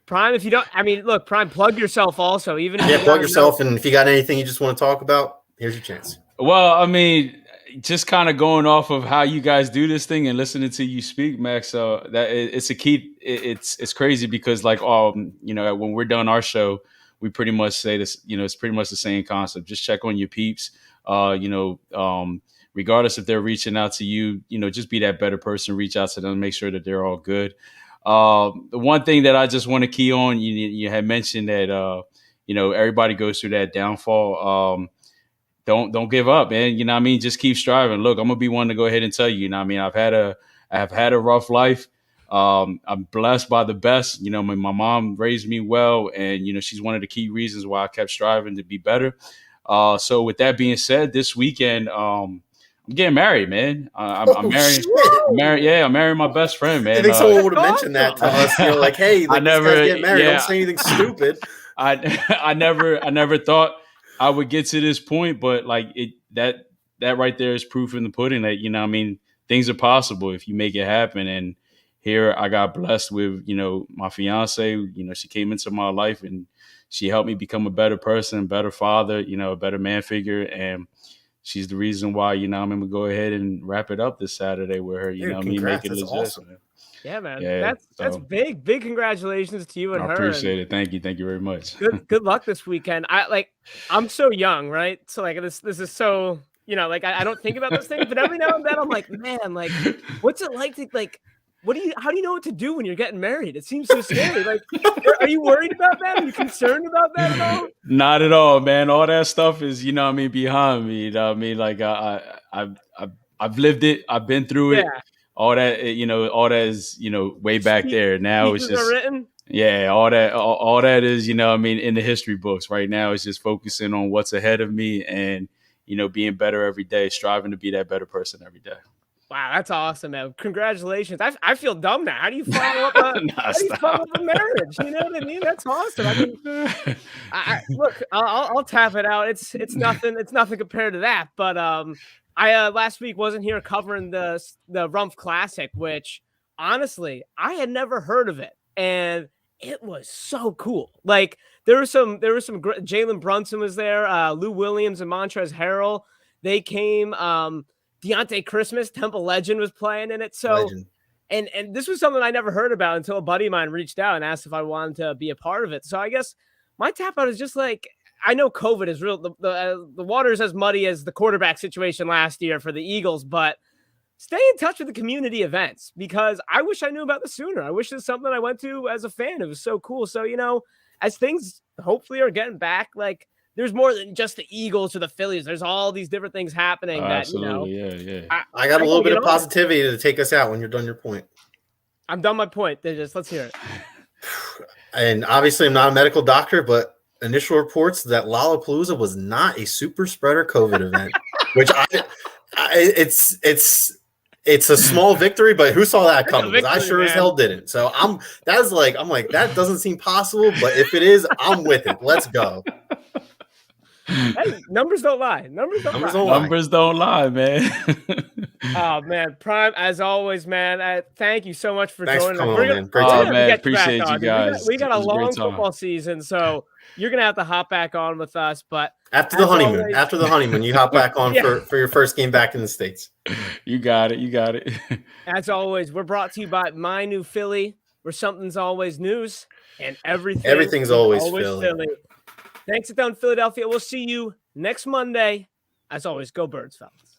Prime, if you don't, I mean, look, Prime, plug yourself also. Even if plug yourself, and if you got anything you just want to talk about, here's your chance. Well, I mean, just kind of going off of how you guys do this thing and listening to you speak, Max. That it's a key. It's crazy because, like, you know, when we're done our show, we pretty much say this. You know, it's pretty much the same concept. Just check on your peeps. You know, regardless if they're reaching out to you, you know, just be that better person. Reach out to them, make sure that they're all good. The one thing that I just want to key on, you had mentioned that you know, everybody goes through that downfall. Don't give up, man. You know what I mean? Just keep striving. Look, I'm gonna be one to go ahead and tell you, you know what I mean? I have had a rough life. I'm blessed by the best. You know, my mom raised me well, and you know, she's one of the key reasons why I kept striving to be better. So with that being said, this weekend, I'm getting married, man. I'm married. Yeah, I'm marrying my best friend, man. I think someone would have mentioned that to us. You know, like, hey, like, this guy's getting married. Yeah. Don't say anything stupid. I never thought I would get to this point, but like that right there is proof in the pudding that, you know, I mean, things are possible if you make it happen. And here I got blessed with, you know, my fiance. You know, she came into my life and she helped me become a better person, better father, you know, a better man figure. And she's the reason why, you know, I'm going to go ahead and wrap it up this Saturday with her. You know, congrats, make it legit. awesome. Yeah, man. Yeah, that's big congratulations to you and her. I appreciate it. Thank you very much. Good luck this weekend. I'm so young, right? So like this is so, you know, like I don't think about those things, but every now and then I'm like, man, like what's it like to like how do you know what to do when you're getting married? It seems so scary. Like, are you worried about that? Are you concerned about that at all? Not at all, man. All that stuff is, you know what I mean, behind me. You know what I mean? Like I've lived it. I've been through it. Yeah. All that, you know, all that is, you know, way back there. Now it's just written. Yeah, all that is, you know, I mean, in the history books. Right now, it's just focusing on what's ahead of me and, you know, being better every day, striving to be that better person every day. Wow, that's awesome, man! Congratulations. I feel dumb now. How do you follow up a marriage? You know what I mean? That's awesome. I mean, look, I'll tap it out. It's nothing. It's nothing compared to that. But I last week wasn't here covering the Rumpf Classic, which honestly I had never heard of it, and it was so cool. Like there was some Jalen Brunson was there, Lou Williams and Montrezl Harrell. They came. Deontay Christmas, Temple Legend, was playing in it. So, and this was something I never heard about until a buddy of mine reached out and asked if I wanted to be a part of it. So I guess my tap out is just like, I know COVID is real. The water is as muddy as the quarterback situation last year for the Eagles, but stay in touch with the community events, because I wish I knew about this sooner. I wish it was something I went to as a fan. It was so cool. So, as things hopefully are getting back, like there's more than just the Eagles or the Phillies. There's all these different things happening that, absolutely. Yeah. I got a little bit of on it. positivity to take us out when you're done your point. I'm done my point. Let's hear it. And obviously I'm not a medical doctor, but initial reports that Lollapalooza was not a super spreader COVID event, which it's a small victory, but who saw that coming? Because I sure as hell didn't. So I'm like, that doesn't seem possible, but if it is, I'm with it. Let's go. Hey, numbers don't lie. Numbers don't lie, man. Oh man, Prime, as always, man. Thank you so much for joining us. Man, appreciate you guys. We got a long football season, so you're gonna have to hop back on with us. But after the honeymoon, you hop back on for your first game back in the States. You got it. As always, we're brought to you by My New Philly, where something's always news and everything's always Philly. Thanks to down Philadelphia. We'll see you next Monday. As always, go Birds, fellas.